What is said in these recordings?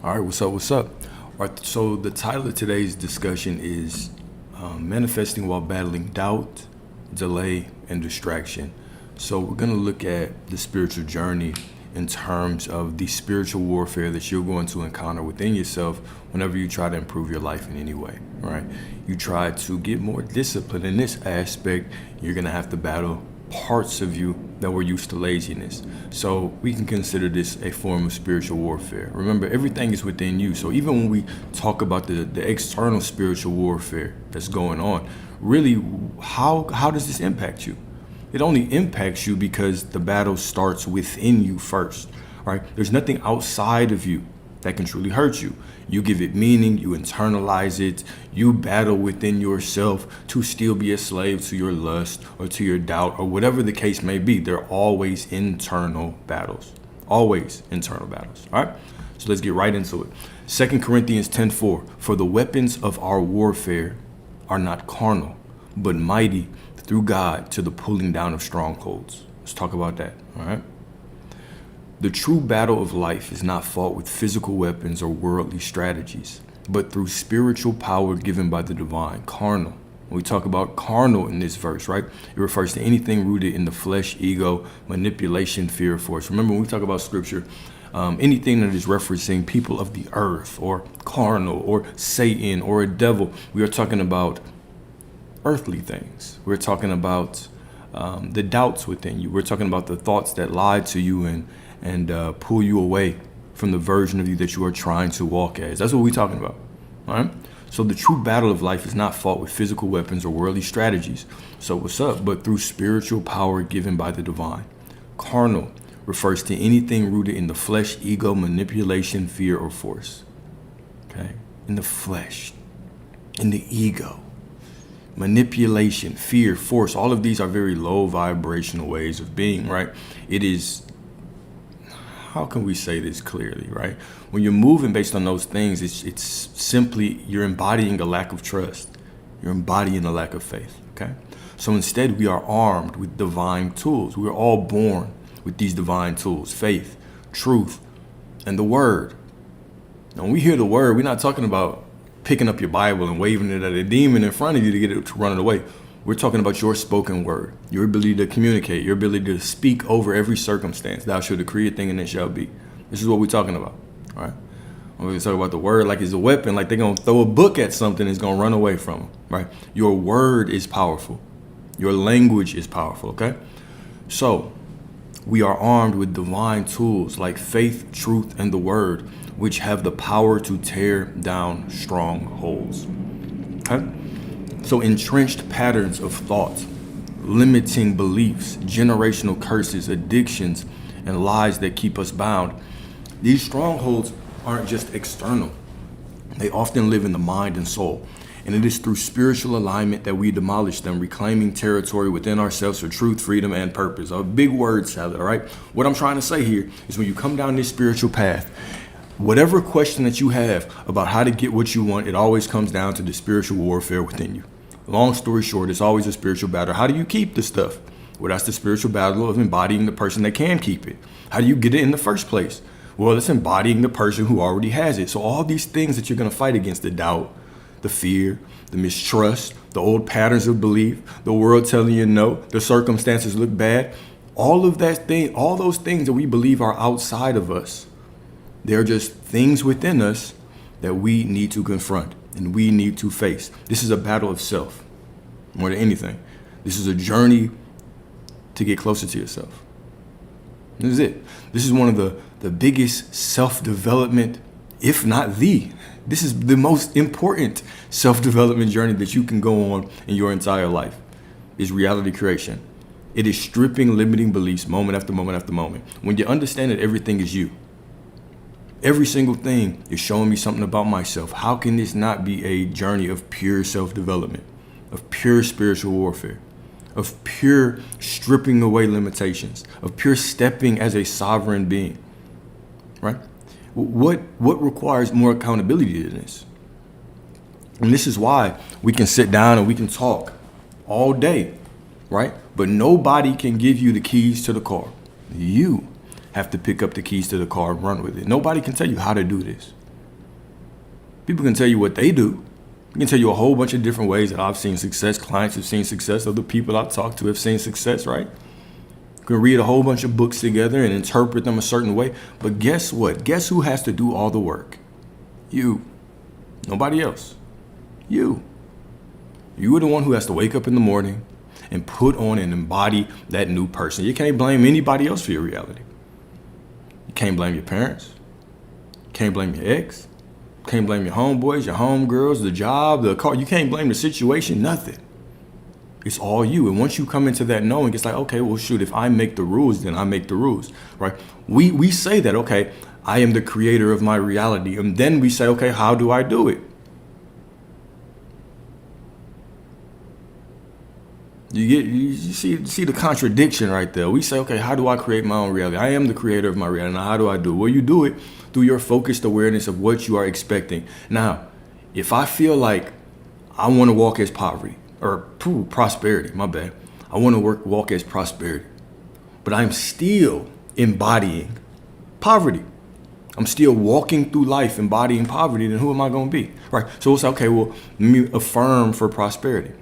All right, what's up? What's up? All right, so the title of today's discussion is Manifesting While Battling Doubt, Delay, and Distraction. So, we're going to look at the spiritual journey in terms of the spiritual warfare that you're going to encounter within yourself whenever you try to improve your life in any way, right? You try to get more discipline in this aspect, you're going to have to battle parts of you that were used to laziness. So we can consider this a form of spiritual warfare. Remember, everything is within you. So even when we talk about the external spiritual warfare that's going on, really, how does this impact you? It only impacts you because the battle starts within you first, right? There's nothing outside of you that can truly hurt you. You give it meaning, you internalize it, you battle within yourself to still be a slave to your lust or to your doubt or whatever the case may be. They're always internal battles, always internal battles, all right? So let's get right into it. 2 Corinthians 10:4, for the weapons of our warfare are not carnal, but mighty through God to the pulling down of strongholds. Let's talk about that, all right? The true battle of life is not fought with physical weapons or worldly strategies, but through spiritual power given by the divine, carnal. When we talk about carnal in this verse, right, it refers to anything rooted in the flesh, ego, manipulation, fear, force. Remember, when we talk about scripture, anything that is referencing people of the earth or carnal or Satan or a devil, we are talking about earthly things. We're talking about the doubts within you. We're talking about the thoughts that lie to you and pull you away from the version of you that you are trying to walk as. That's what we're talking about, all right? So the true battle of life is not fought with physical weapons or worldly strategies. So what's up? But through spiritual power given by the divine. Carnal refers to anything rooted in the flesh, ego, manipulation, fear, or force, okay? In the flesh, in the ego, manipulation, fear, force, all of these are very low vibrational ways of being, right? It is, how can we say this clearly, right? When you're moving based on those things, it's simply you're embodying a lack of trust. You're embodying a lack of faith, okay? So instead, we are armed with divine tools. We're all born with these divine tools, faith, truth, and the word. Now, when we hear the word, we're not talking about picking up your Bible and waving it at a demon in front of you to get it to run it away. We're talking about your spoken word, your ability to communicate, your ability to speak over every circumstance. Thou shalt decree a thing and it shall be. This is what we're talking about, all right? We're going to talk about the word like it's a weapon, like they're going to throw a book at something and it's going to run away from them, right? Your word is powerful. Your language is powerful, okay? So we are armed with divine tools like faith, truth, and the word, which have the power to tear down strongholds, okay? So entrenched patterns of thought, limiting beliefs, generational curses, addictions, and lies that keep us bound. These strongholds aren't just external. They often live in the mind and soul. And it is through spiritual alignment that we demolish them, reclaiming territory within ourselves for truth, freedom, and purpose. A big word salad, all right? What I'm trying to say here is when you come down this spiritual path, whatever question that you have about how to get what you want, it always comes down to the spiritual warfare within you. Long story short, it's always a spiritual battle. How do you keep the stuff? Well, that's the spiritual battle of embodying the person that can keep it. How do you get it in the first place? Well, it's embodying the person who already has it. So all these things that you're going to fight against, the doubt, the fear, the mistrust, the old patterns of belief, the world telling you no, the circumstances look bad, all of that thing, all those things that we believe are outside of us, they're just things within us that we need to confront and we need to face. This is a battle of self more than anything. This is a journey to get closer to yourself. This is it. This is one of the biggest self-development, if not this is the most important self-development journey that you can go on in your entire life, is reality creation. It is stripping limiting beliefs moment after moment after moment. When you understand that everything is you, every single thing is showing me something about myself. How can this not be a journey of pure self-development, of pure spiritual warfare, of pure stripping away limitations, of pure stepping as a sovereign being, right? What requires more accountability than this? And this is why we can sit down and we can talk all day, right? But nobody can give you the keys to the car. You have to pick up the keys to the car and run with it. Nobody can tell you how to do this. People can tell you what they do. I can tell you a whole bunch of different ways that I've seen success. Clients have seen success. Other people I've talked to have seen success, right? You can read a whole bunch of books together and interpret them a certain way. But guess what? Guess who has to do all the work? You. Nobody else. You. You are the one who has to wake up in the morning and put on and embody that new person. You can't blame anybody else for your reality. You can't blame your parents. You can't blame your ex. You can't blame your homeboys, your homegirls, the job, the car. You can't blame the situation, nothing. It's all you. And once you come into that knowing, it's like, okay, well, shoot, if I make the rules, then I make the rules, right? We say that, okay, I am the creator of my reality. And then we say, okay, how do I do it? You see the contradiction right there. We say, okay, how do I create my own reality? I am the creator of my reality. Now, how do I do it? Well, you do it through your focused awareness of what you are expecting. Now, if I feel like I want to walk as poverty or prosperity, my bad. I want to walk as prosperity, but I'm still embodying poverty. I'm still walking through life embodying poverty. Then who am I going to be? Right. So it's okay. Well, let me affirm for prosperity.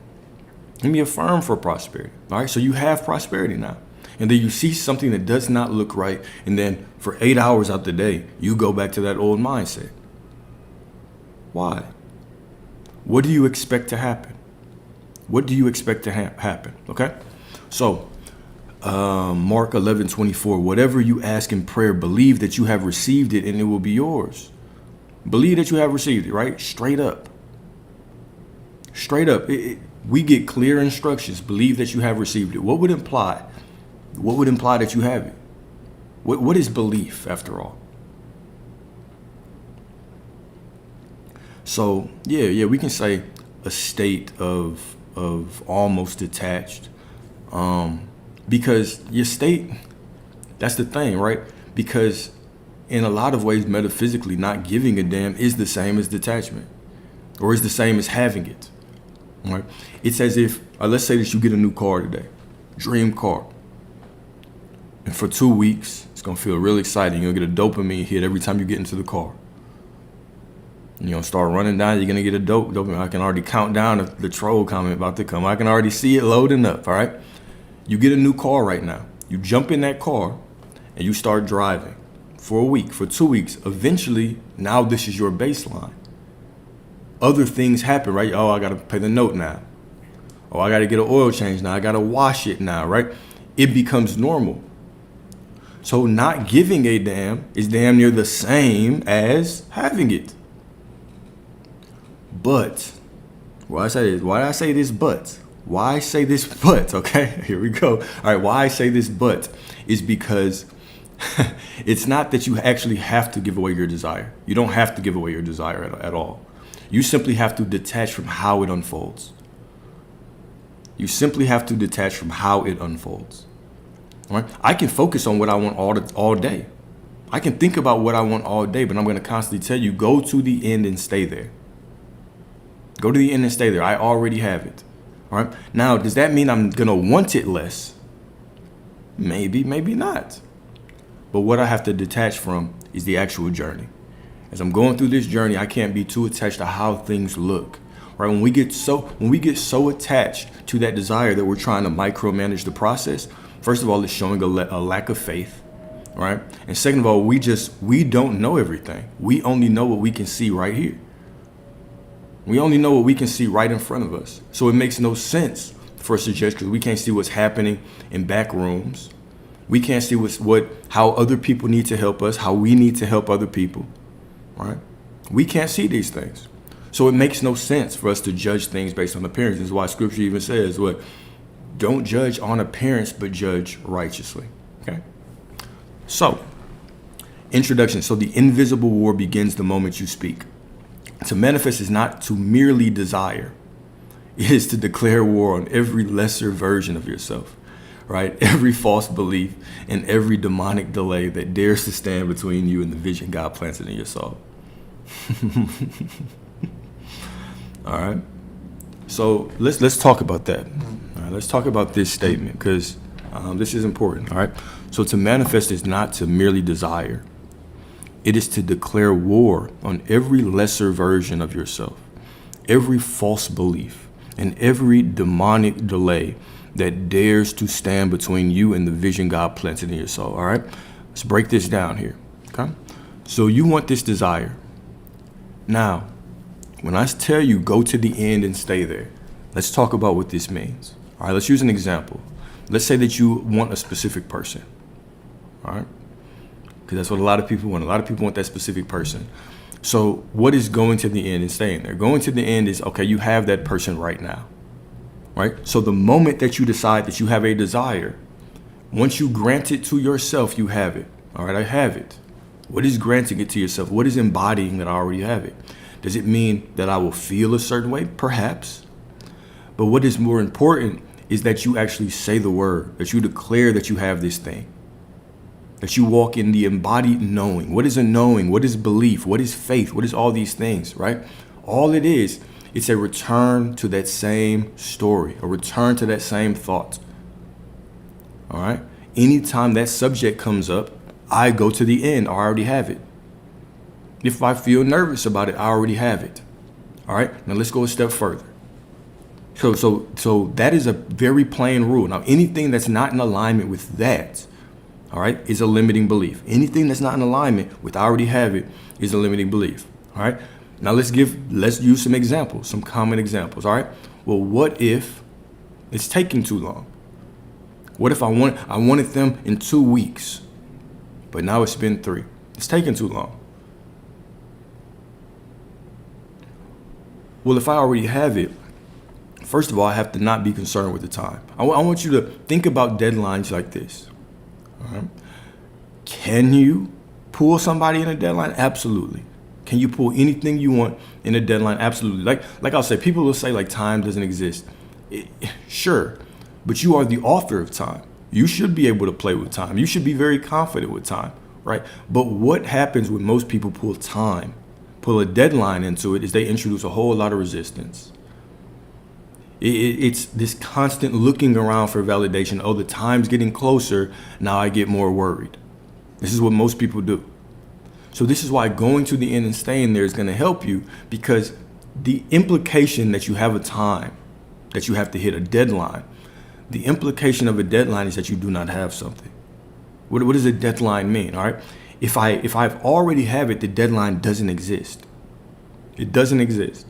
Let me affirm for prosperity. All right. So you have prosperity now. And then you see something that does not look right. And then for 8 hours out the day, you go back to that old mindset. Why? What do you expect to happen? What do you expect to happen? Okay. So Mark 11:24, whatever you ask in prayer, believe that you have received it and it will be yours. Believe that you have received it, right? Straight up. Straight up. We get clear instructions. Believe that you have received it. What would imply? What would imply that you have it? What is belief after all? So yeah, we can say a state of almost detached. Because your state, that's the thing, right? Because in a lot of ways, metaphysically, not giving a damn is the same as detachment, or is the same as having it. Right? It's as if, let's say that you get a new car today, dream car. And for 2 weeks, it's going to feel really exciting. You'll get a dopamine hit every time you get into the car. You're going to start running down. You're going to get a dopamine. I can already count down the troll comment about to come. I can already see it loading up, all right? You get a new car right now. You jump in that car and you start driving for a week, for 2 weeks. Eventually, now this is your baseline. Other things happen, right? Oh, I got to pay the note now. Oh, I got to get an oil change now. I got to wash it now, right? It becomes normal. So not giving a damn is damn near the same as having it. But, why did I say this but? Why I say this but, okay? Here we go. All right, why I say this but is because it's not that you actually have to give away your desire. You don't have to give away your desire at all. You simply have to detach from how it unfolds. You simply have to detach from how it unfolds. All right? I can focus on what I want all day. I can think about what I want all day, but I'm going to constantly tell you, go to the end and stay there. Go to the end and stay there. I already have it. All right. Now, does that mean I'm going to want it less? Maybe, maybe not. But what I have to detach from is the actual journey. As I'm going through this journey, I can't be too attached to how things look. Right? When we get so attached to that desire that we're trying to micromanage the process, first of all, it's showing a lack of faith. Right? And second of all, we don't know everything. We only know what we can see right here. We only know what we can see right in front of us. So it makes no sense for us to judge because we can't see what's happening in back rooms. We can't see how other people need to help us, how we need to help other people. Right? We can't see these things. So it makes no sense for us to judge things based on appearance. This is why scripture even says, don't judge on appearance, but judge righteously. Okay? So, introduction. So the invisible war begins the moment you speak. To manifest is not to merely desire. It is to declare war on every lesser version of yourself, right? Every false belief and every demonic delay that dares to stand between you and the vision God planted in your soul. All right. So let's talk about that. All right, let's talk about this statement because this is important. All right. So to manifest is not to merely desire. It is to declare war on every lesser version of yourself, every false belief, and every demonic delay that dares to stand between you and the vision God planted in your soul. All right, let's break this down here. Okay, so you want this desire. Now, when I tell you go to the end and stay there, let's talk about what this means. All right, let's use an example. Let's say that you want a specific person. All right, because that's what a lot of people want. A lot of people want that specific person. So what is going to the end and staying there? Going to the end is, okay, you have that person right now, right? So the moment that you decide that you have a desire, once you grant it to yourself, you have it. All right, I have it. What is granting it to yourself? What is embodying that I already have it? Does it mean that I will feel a certain way? Perhaps. But what is more important is that you actually say the word, that you declare that you have this thing. That you walk in the embodied knowing. What is a knowing? What is belief? What is faith? What is all these things, right? All it is, it's a return to that same story, a return to that same thought. All right? Anytime that subject comes up, I go to the end. I already have it. If I feel nervous about it, I already have it. All right? Now let's go a step further. So that is a very plain rule. Now, anything that's not in alignment with that, all right, is a limiting belief. Anything that's not in alignment with I already have it is a limiting belief. All right. Now let's use some examples, some common examples. All right. Well, what if it's taking too long? What if I wanted them in 2 weeks, but now it's been 3? It's taking too long. Well, if I already have it, first of all, I have to not be concerned with the time. I want you to think about deadlines like this. All right. Can you pull somebody in a deadline? Absolutely. Can you pull anything you want in a deadline? Absolutely. Like I'll say, people will say like time doesn't exist. Sure, but you are the author of time. You should be able to play with time. You should be very confident with time, right? But what happens when most people pull a deadline into it is they introduce a whole lot of resistance. It's this constant looking around for validation. Oh, the time's getting closer. Now I get more worried. This is what most people do. So this is why going to the end and staying there is going to help you, because the implication that you have a time, that you have to hit a deadline, the implication of a deadline is that you do not have something. What does a deadline mean? All right. If I've already have it, the deadline doesn't exist. It doesn't exist.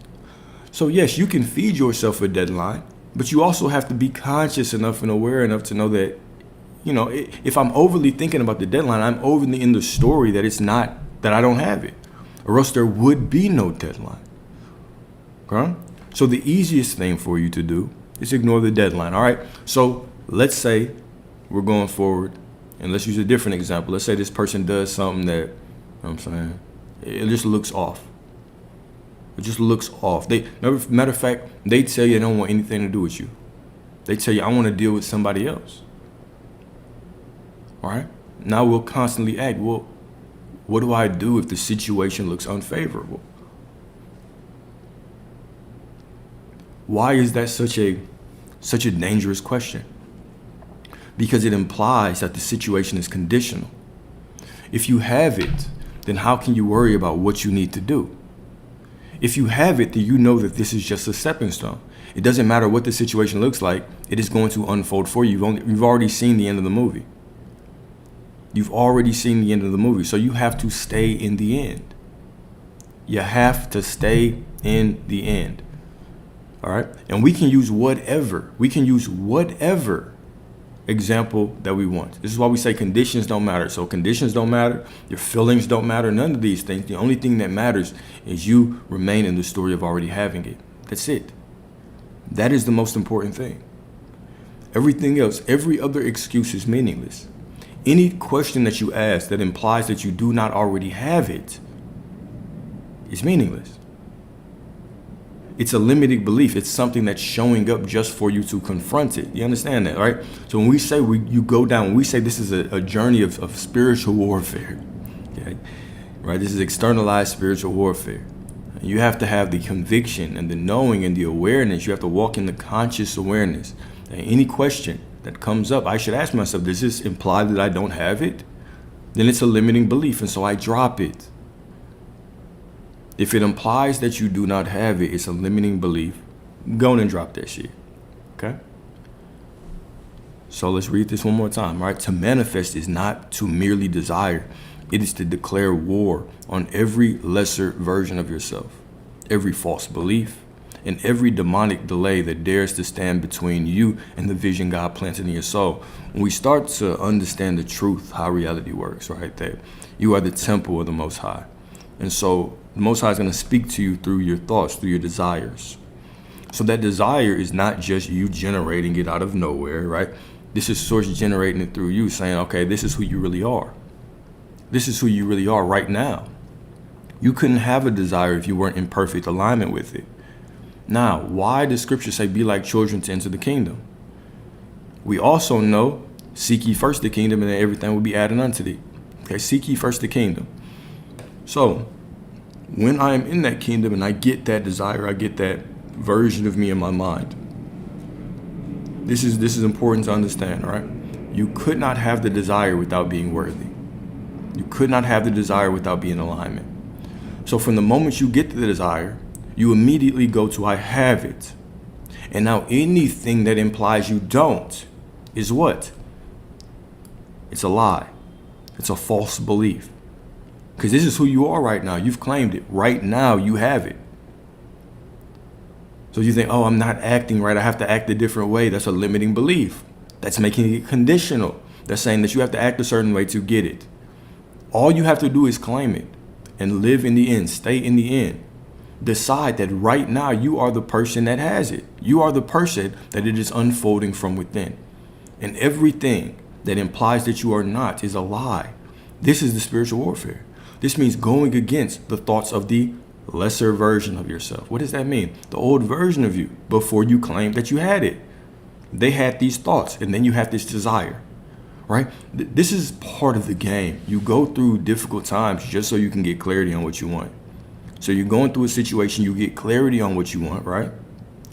So yes, you can feed yourself a deadline, but you also have to be conscious enough and aware enough to know that, you know, if I'm overly thinking about the deadline, I'm overly in the story that it's not, that I don't have it, or else there would be no deadline. Okay? So the easiest thing for you to do is ignore the deadline. All right. So let's say we're going forward, and let's use a different example. Let's say this person does something that, you know what I'm saying, it just looks off. It just looks off. Matter of fact, they tell you they don't want anything to do with you. They tell you, I want to deal with somebody else. All right. Now we'll constantly ask, well, what do I do if the situation looks unfavorable? Why is that such a dangerous question? Because it implies that the situation is conditional. If you have it, then how can you worry about what you need to do? If you have it, then you know that this is just a stepping stone. It doesn't matter what the situation looks like. It is going to unfold for you. You've already seen the end of the movie. You've already seen the end of the movie. So you have to stay in the end. You have to stay in the end. All right. And we can use whatever. Example that we want. This is why we say conditions don't matter. So conditions don't matter. Your feelings don't matter. None of these things. The only thing that matters is you remain in the story of already having it. That's it. That is the most important thing. Everything else, every other excuse is meaningless. Any question that you ask that implies that you do not already have it is meaningless. It's a limiting belief. It's something that's showing up just for you to confront it. You understand that, right? So when we say when we say this is a journey of spiritual warfare, okay? Right? This is externalized spiritual warfare. You have to have the conviction and the knowing and the awareness. You have to walk in the conscious awareness. And any question that comes up, I should ask myself, does this imply that I don't have it? then it's a limiting belief, and so I drop it. If it implies that you do not have it, it's a limiting belief. Go on and drop that shit. Okay? So let's read this one more time, right? To manifest is not to merely desire. It is to declare war on every lesser version of yourself, every false belief, and every demonic delay that dares to stand between you and the vision God planted in your soul. When we start to understand the truth, how reality works, right? That you are the temple of the Most High. And so the Most High is going to speak to you through your thoughts, through your desires. So that desire is not just you generating it out of nowhere, right? This is source generating it through you saying, okay, this is who you really are. This is who you really are right now. You couldn't have a desire if you weren't in perfect alignment with it. Now, why does scripture say be like children to enter the kingdom? We also know, seek ye first the kingdom and then everything will be added unto thee. Okay, seek ye first the kingdom. So when I am in that kingdom and I get that desire, I get that version of me in my mind. This is important to understand, right? You could not have the desire without being worthy. You could not have the desire without being in alignment. So from the moment you get the desire, you immediately go to I have it. And now anything that implies you don't is what? It's a lie. It's a false belief. Because this is who you are right now. You've claimed it. Right now you have it. So you think, oh, I'm not acting right. I have to act a different way. That's a limiting belief. That's making it conditional. That's saying that you have to act a certain way to get it. All you have to do is claim it and live in the end. Stay in the end. Decide that right now you are the person that has it. You are the person that it is unfolding from within. And everything that implies that you are not is a lie. This is the spiritual warfare. This means going against the thoughts of the lesser version of yourself. What does that mean? The old version of you before you claimed that you had it. They had these thoughts and then you had this desire, right? This is part of the game. You go through difficult times just so you can get clarity on what you want. So you're going through a situation, you get clarity on what you want, right?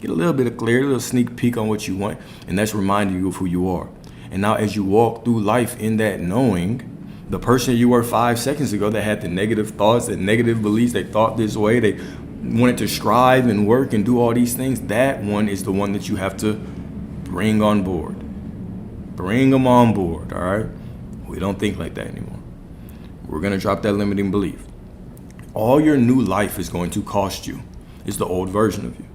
Get a little bit of clarity, a little sneak peek on what you want, and that's reminding you of who you are. And now as you walk through life in that knowing, the person you were 5 seconds ago that had the negative thoughts, the negative beliefs, they thought this way, they wanted to strive and work and do all these things, that one is the one that you have to bring on board. Bring them on board, all right? We don't think like that anymore. We're going to drop that limiting belief. All your new life is going to cost you is the old version of you.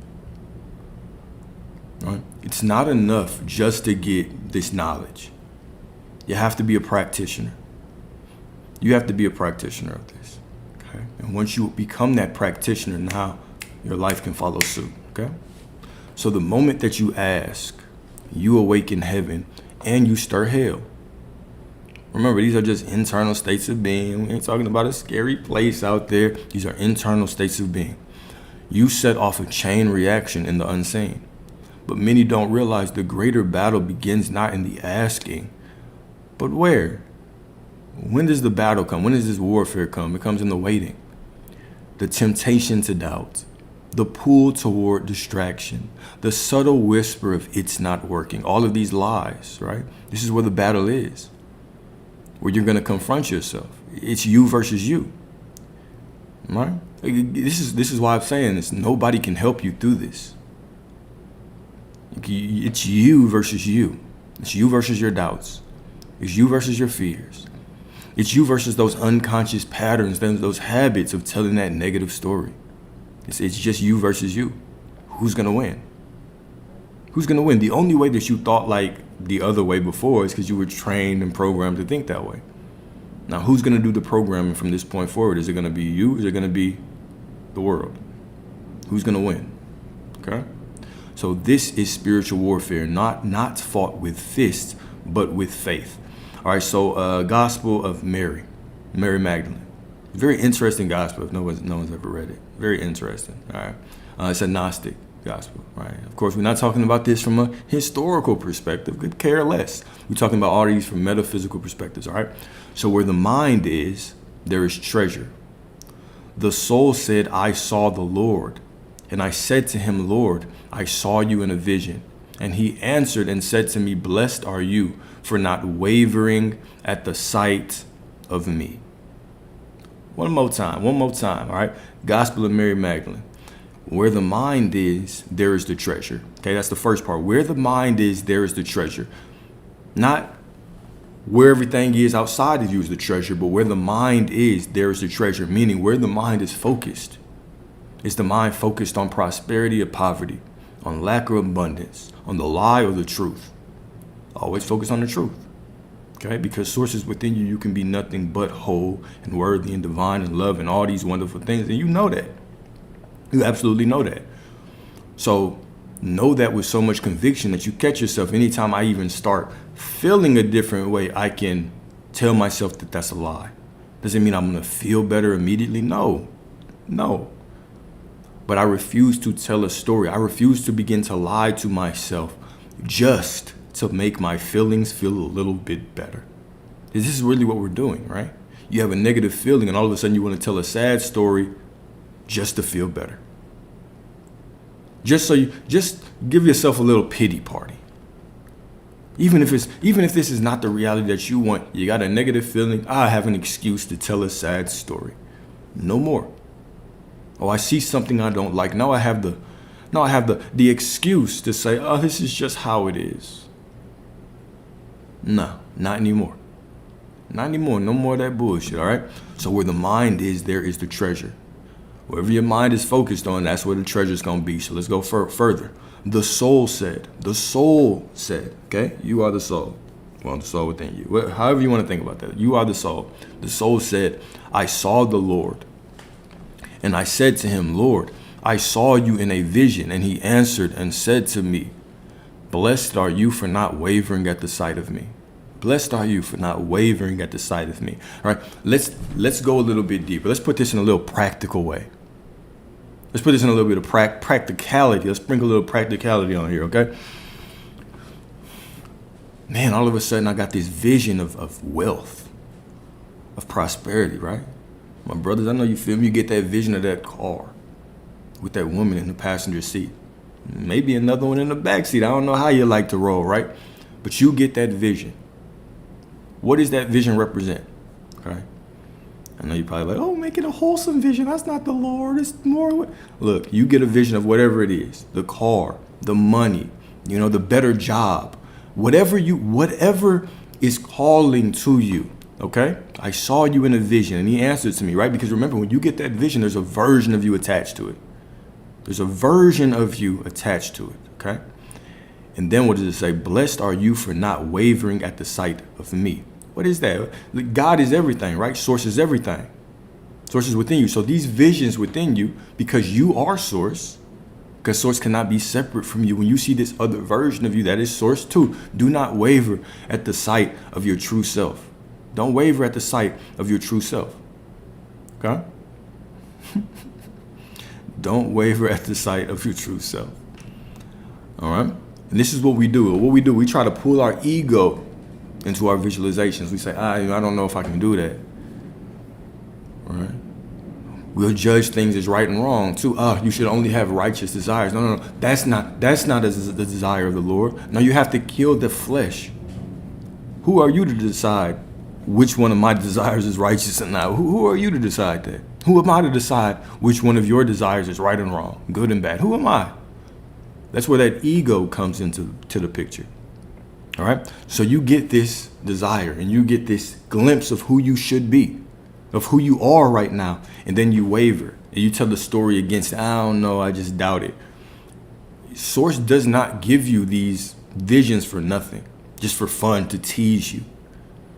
Right? It's not enough just to get this knowledge. You have to be a practitioner. You have to be a practitioner of this. Okay? And once you become that practitioner, now your life can follow suit. Okay? So the moment that you ask, you awaken heaven and you stir hell. Remember, these are just internal states of being. We ain't talking about a scary place out there. These are internal states of being. You set off a chain reaction in the unseen. But many don't realize the greater battle begins not in the asking, but where? When does the battle come? When does this warfare come? It comes in the waiting. The temptation to doubt. The pull toward distraction. The subtle whisper of it's not working. All of these lies, right? This is where the battle is. Where you're going to confront yourself. It's you versus you. Right? This is why I'm saying this. Nobody can help you through this. It's you versus you. It's you versus your doubts. It's you versus your fears. It's you versus those unconscious patterns, those habits of telling that negative story. It's just you versus you. Who's going to win? Who's going to win? The only way that you thought like the other way before is because you were trained and programmed to think that way. Now, who's going to do the programming from this point forward? Is it going to be you? Is it going to be the world? Who's going to win? Okay? So this is spiritual warfare, not fought with fists, but with faith. All right, so Gospel of Mary Magdalene. Very interesting gospel if no one's ever read it. Very interesting, all right? It's a Gnostic gospel, right? Of course, we're not talking about this from a historical perspective. Could care less. We're talking about all these from metaphysical perspectives, all right? So where the mind is, there is treasure. The soul said, I saw the Lord. And I said to him, Lord, I saw you in a vision. And he answered and said to me, blessed are you for not wavering at the sight of me. One more time, all right? Gospel of Mary Magdalene. Where the mind is, there is the treasure. Okay, that's the first part. Where the mind is, there is the treasure. Not where everything is outside of you is the treasure, but where the mind is, there is the treasure. Meaning where the mind is focused. Is the mind focused on prosperity or poverty, on lack or abundance, on the lie or the truth? Always focus on the truth. Okay, because sources within you can be nothing but whole and worthy and divine and love and all these wonderful things. And you know that. You absolutely know that. So know that with so much conviction that you catch yourself anytime I even start feeling a different way, I can tell myself that that's a lie. Does it mean I'm going to feel better immediately? No. But I refuse to tell a story. I refuse to begin to lie to myself just to make my feelings feel a little bit better. This is really what we're doing, right? You have a negative feeling and all of a sudden you want to tell a sad story just to feel better. Just give yourself a little pity party. Even if this is not the reality that you want, you got a negative feeling, I have an excuse to tell a sad story. No more. Oh, I see something I don't like. Now I have the excuse to say, oh, this is just how it is. No, not anymore. Not anymore. No more of that bullshit, all right? So where the mind is, there is the treasure. Wherever your mind is focused on, that's where the treasure is going to be. So let's go further. The soul said, okay? You are the soul. Well, the soul within you. However you want to think about that. You are the soul. The soul said, I saw the Lord. And I said to him, Lord, I saw you in a vision. And he answered and said to me, blessed are you for not wavering at the sight of me. Blessed are you for not wavering at the sight of me. All right, let's go a little bit deeper. Let's put this in a little practical way. Let's put this in a little bit of practicality. Let's sprinkle a little practicality on here, okay? Man, all of a sudden I got this vision of wealth, of prosperity, right? My brothers, I know you feel me. You get that vision of that car with that woman in the passenger seat. Maybe another one in the back seat. I don't know how you like to roll, right? But you get that vision. What does that vision represent? Okay. I know you're probably like, oh, make it a wholesome vision. That's not the Lord. It's more. Look, you get a vision of whatever it is, the car, the money, the better job, whatever is calling to you. Okay. I saw you in a vision and he answered to me, right? Because remember, when you get that vision, there's a version of you attached to it. There's a version of you attached to it. Okay. And then what does it say? Blessed are you for not wavering at the sight of me. What is that? God is everything, right? Source is everything. Source is within you. So these visions within you, because you are source, because source cannot be separate from you. When you see this other version of you that is source too, do not waver at the sight of your true self. Don't waver at the sight of your true self. Okay? Don't waver at the sight of your true self. All right? And this is what we do. We try to pull our ego into our visualizations. We say, I don't know if I can do that. All right? We'll judge things as right and wrong too. You should only have righteous desires. No. That's not the desire of the Lord. No, you have to kill the flesh. Who are you to decide which one of my desires is righteous and not? Who are you to decide that? Who am I to decide which one of your desires is right and wrong, good and bad? Who am I? That's where that ego comes into the picture. All right. So you get this desire and you get this glimpse of who you should be, of who you are right now. And then you waver and you tell the story against, I don't know, I just doubt it. Source does not give you these visions for nothing, just for fun, to tease you.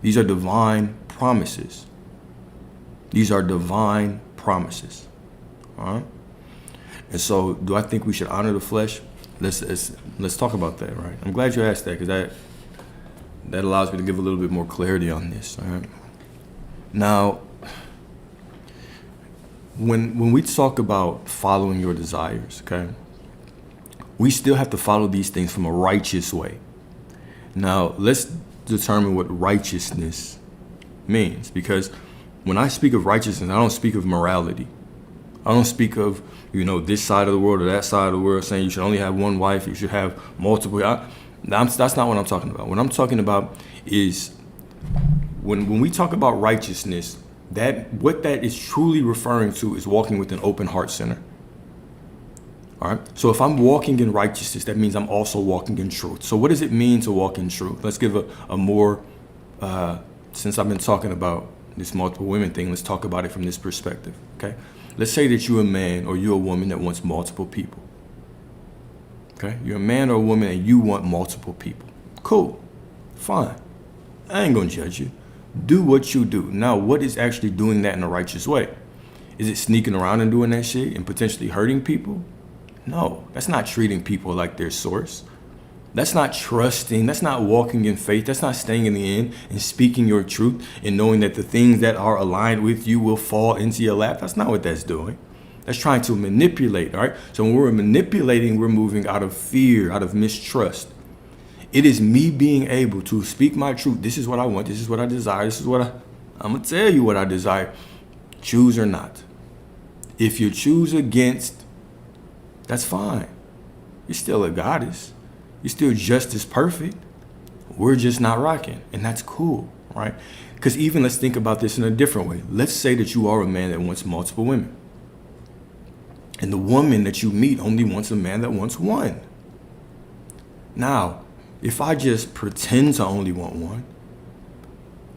These are divine promises. These are divine promises. All right. And so do I think we should honor the flesh? Let's talk about that, right? I'm glad you asked that, because that allows me to give a little bit more clarity on this. All right. Now, when we talk about following your desires, okay, we still have to follow these things from a righteous way. Now, let's determine what righteousness means, because when I speak of righteousness, I don't speak of morality. I don't speak of, this side of the world or that side of the world saying you should only have one wife, you should have multiple. That's not what I'm talking about. What I'm talking about is when we talk about righteousness, that what that is truly referring to is walking with an open heart center. All right. So if I'm walking in righteousness, that means I'm also walking in truth. So what does it mean to walk in truth? Let's give a more, since I've been talking about this multiple women thing, let's talk about it from this perspective. Okay. Let's say that you're a man or you're a woman that wants multiple people. Okay. You're a man or a woman and you want multiple people. Cool. Fine. I ain't gonna judge you. Do what you do. Now, what is actually doing that in a righteous way? Is it sneaking around and doing that shit and potentially hurting people? No, that's not treating people like their source. That's not trusting. That's not walking in faith. That's not staying in the end and speaking your truth and knowing that the things that are aligned with you will fall into your lap. That's not what that's doing. That's trying to manipulate, all right? So when we're manipulating, we're moving out of fear, out of mistrust. It is me being able to speak my truth. This is what I want. This is what I desire. This is what I'm going to tell you what I desire. Choose or not. If you choose against, that's fine. You're still a goddess. You're still just as perfect. We're just not rocking. And that's cool, right? Because even let's think about this in a different way. Let's say that you are a man that wants multiple women. And the woman that you meet only wants a man that wants one. Now, if I just pretend to only want one,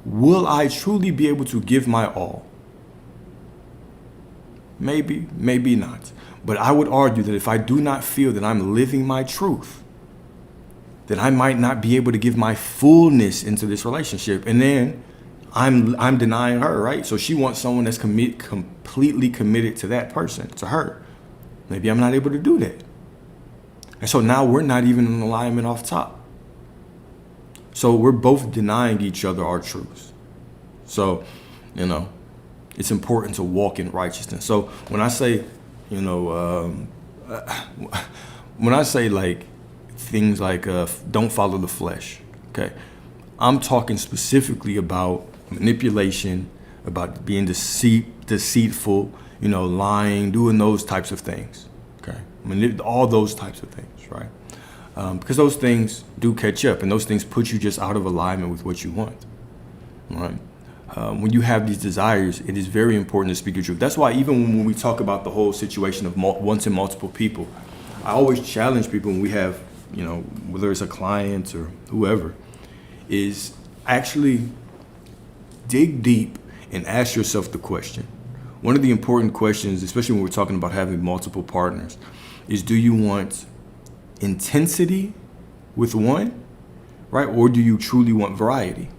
will I truly be able to give my all? Maybe, maybe not. But I would argue that if I do not feel that I'm living my truth, then I might not be able to give my fullness into this relationship. And then I'm denying her, right? So she wants someone that's completely committed to that person, to her. Maybe I'm not able to do that. And so now we're not even in alignment off top. So we're both denying each other our truths. So, it's important to walk in righteousness. So when I say, when I say like things like don't follow the flesh, okay, I'm talking specifically about manipulation, about being deceitful, lying, doing those types of things, okay, all those types of things, right? Because those things do catch up, and those things put you just out of alignment with what you want, right? When you have these desires, it is very important to speak your truth. That's why even when we talk about the whole situation of wanting multiple people, I always challenge people when we have, whether it's a client or whoever, is actually dig deep and ask yourself the question. One of the important questions, especially when we're talking about having multiple partners, is do you want intensity with one, right? Or do you truly want variety?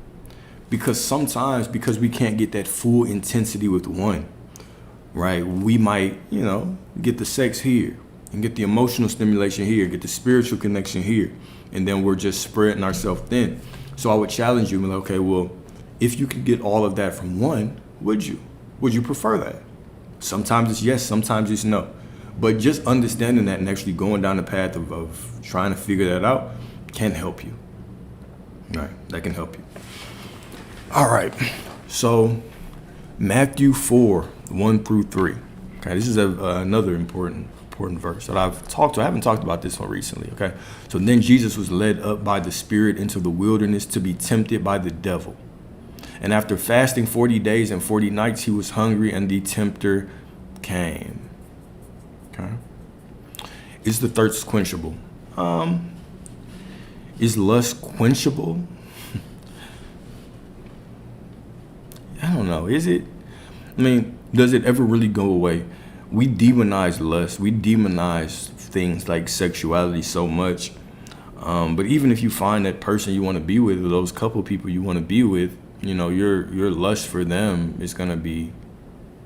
Because sometimes, because we can't get that full intensity with one, right, we might, get the sex here and get the emotional stimulation here, get the spiritual connection here, and then we're just spreading ourselves thin. So I would challenge you, okay, well, if you could get all of that from one, would you? Would you prefer that? Sometimes it's yes, sometimes it's no. But just understanding that and actually going down the path of trying to figure that out can help you. All right, that can help you. All right, so Matthew 4:1-3. Okay, this is another important verse that I haven't talked about this one recently. Okay, so then Jesus was led up by the Spirit into the wilderness to be tempted by the devil. And after fasting 40 days and 40 nights, he was hungry, and the tempter came. Okay, is the thirst quenchable? Is lust quenchable? I don't know. Is it? I mean, does it ever really go away? We demonize lust. We demonize things like sexuality so much. But even if you find that person you want to be with, or those couple of people you want to be with, your lust for them is going to be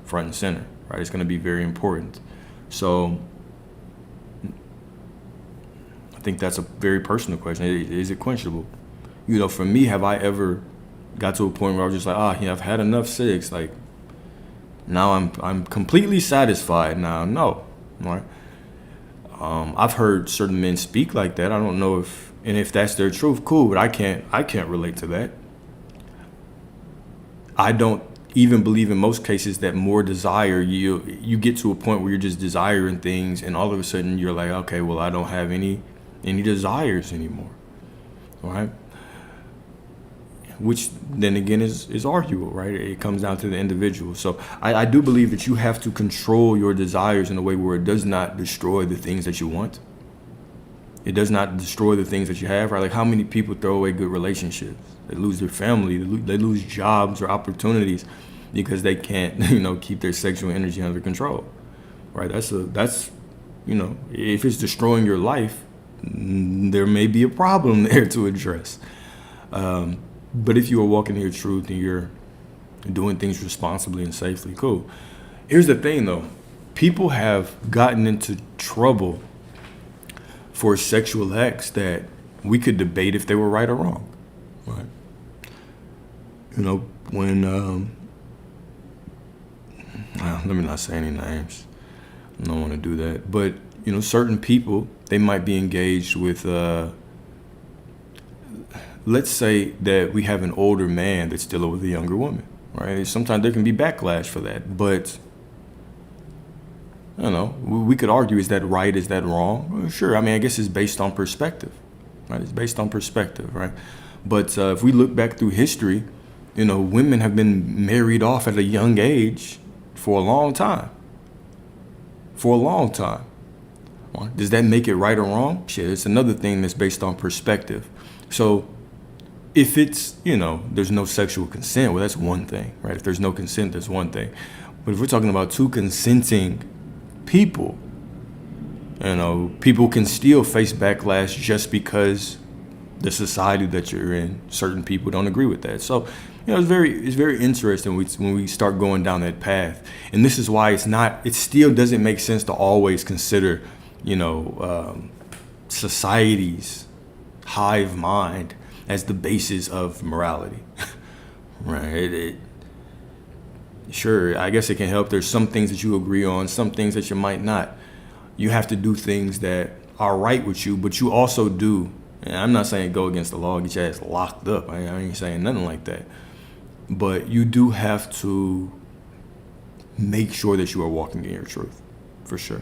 front and center, right? It's going to be very important. So I think that's a very personal question. Is it quenchable? For me, have I ever got to a point where I was just like, I've had enough sex. Like, now I'm completely satisfied now. No, right? I've heard certain men speak like that. I don't know if that's their truth, cool, but I can't relate to that. I don't even believe in most cases that more desire, you get to a point where you're just desiring things, and all of a sudden you're like, okay, well, I don't have any desires anymore, all right? which then again is arguable, right? It comes down to the individual. So I do believe that you have to control your desires in a way where it does not destroy the things that you want. It does not destroy the things that you have, right? Like, how many people throw away good relationships? They lose their family, they lose jobs or opportunities because they can't, keep their sexual energy under control, right? That's, if it's destroying your life, there may be a problem there to address. But if you are walking in your truth and you're doing things responsibly and safely, cool. Here's the thing, though. People have gotten into trouble for sexual acts that we could debate if they were right or wrong, right? When, let me not say any names. I don't want to do that. But, certain people, they might be engaged with, let's say that we have an older man that's still with a younger woman, right? Sometimes there can be backlash for that, but I don't know. We could argue, is that right? Is that wrong? Well, sure. I mean, I guess it's based on perspective, right? It's based on perspective, right? But if we look back through history, women have been married off at a young age for a long time. For a long time. Does that make it right or wrong? Shit, it's another thing that's based on perspective. So if it's, there's no sexual consent, well, that's one thing, right? If there's no consent, that's one thing. But if we're talking about two consenting people, people can still face backlash just because the society that you're in, certain people don't agree with that. So, it's very interesting when we start going down that path. And this is why it still doesn't make sense to always consider, society's hive mind as the basis of morality, right? Sure, I guess it can help. There's some things that you agree on, some things that you might not. You have to do things that are right with you, but you also do, and I'm not saying go against the law, get your ass locked up. I ain't saying nothing like that. But you do have to make sure that you are walking in your truth, for sure.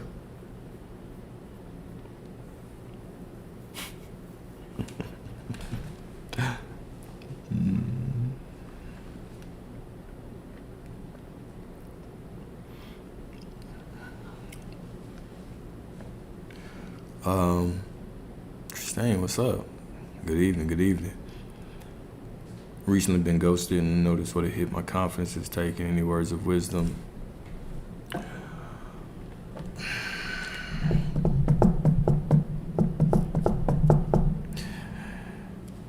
Christine, what's up? Good evening. Recently been ghosted and noticed what it hit my confidence is taking. Any words of wisdom?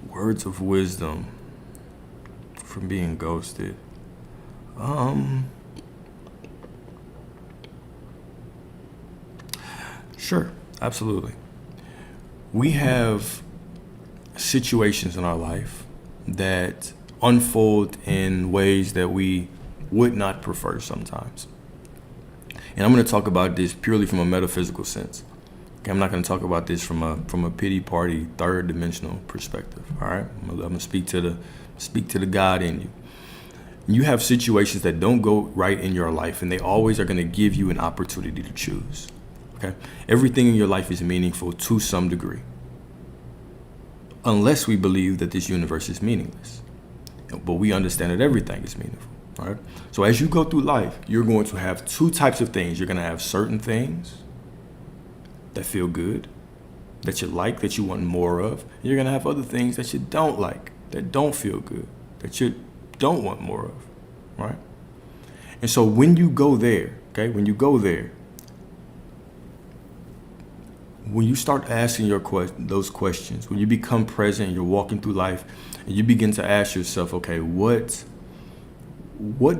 Words of wisdom from being ghosted. Sure, absolutely. We have situations in our life that unfold in ways that we would not prefer sometimes. And I'm going to talk about this purely from a metaphysical sense. Okay, I'm not going to talk about this from a pity party, third dimensional perspective. All right, I'm going to speak to the God in you. You have situations that don't go right in your life, and they always are going to give you an opportunity to choose. Okay, everything in your life is meaningful to some degree, unless we believe that this universe is meaningless. But we understand that everything is meaningful. All right. So as you go through life, you're going to have two types of things. You're going to have certain things that feel good, that you like, that you want more of. And you're going to have other things that you don't like, that don't feel good, that you don't want more of. Right. And so when you go there, when you start asking those questions, when you become present and you're walking through life and you begin to ask yourself, okay, what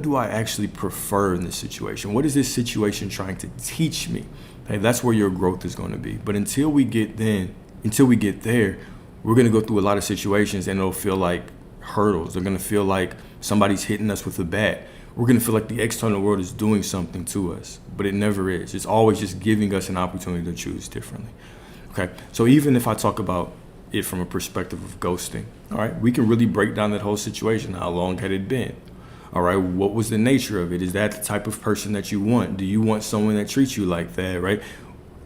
do I actually prefer in this situation? What is this situation trying to teach me? Okay, that's where your growth is going to be. But until we get there, we're going to go through a lot of situations and it'll feel like hurdles. They're going to feel like somebody's hitting us with a bat. We're going to feel like the external world is doing something to us, but it never is. It's always just giving us an opportunity to choose differently. Okay, so even if I talk about it from a perspective of ghosting, all right, we can really break down that whole situation. How long had it been? All right, what was the nature of it? Is that the type of person that you want? Do you want someone that treats you like that, right?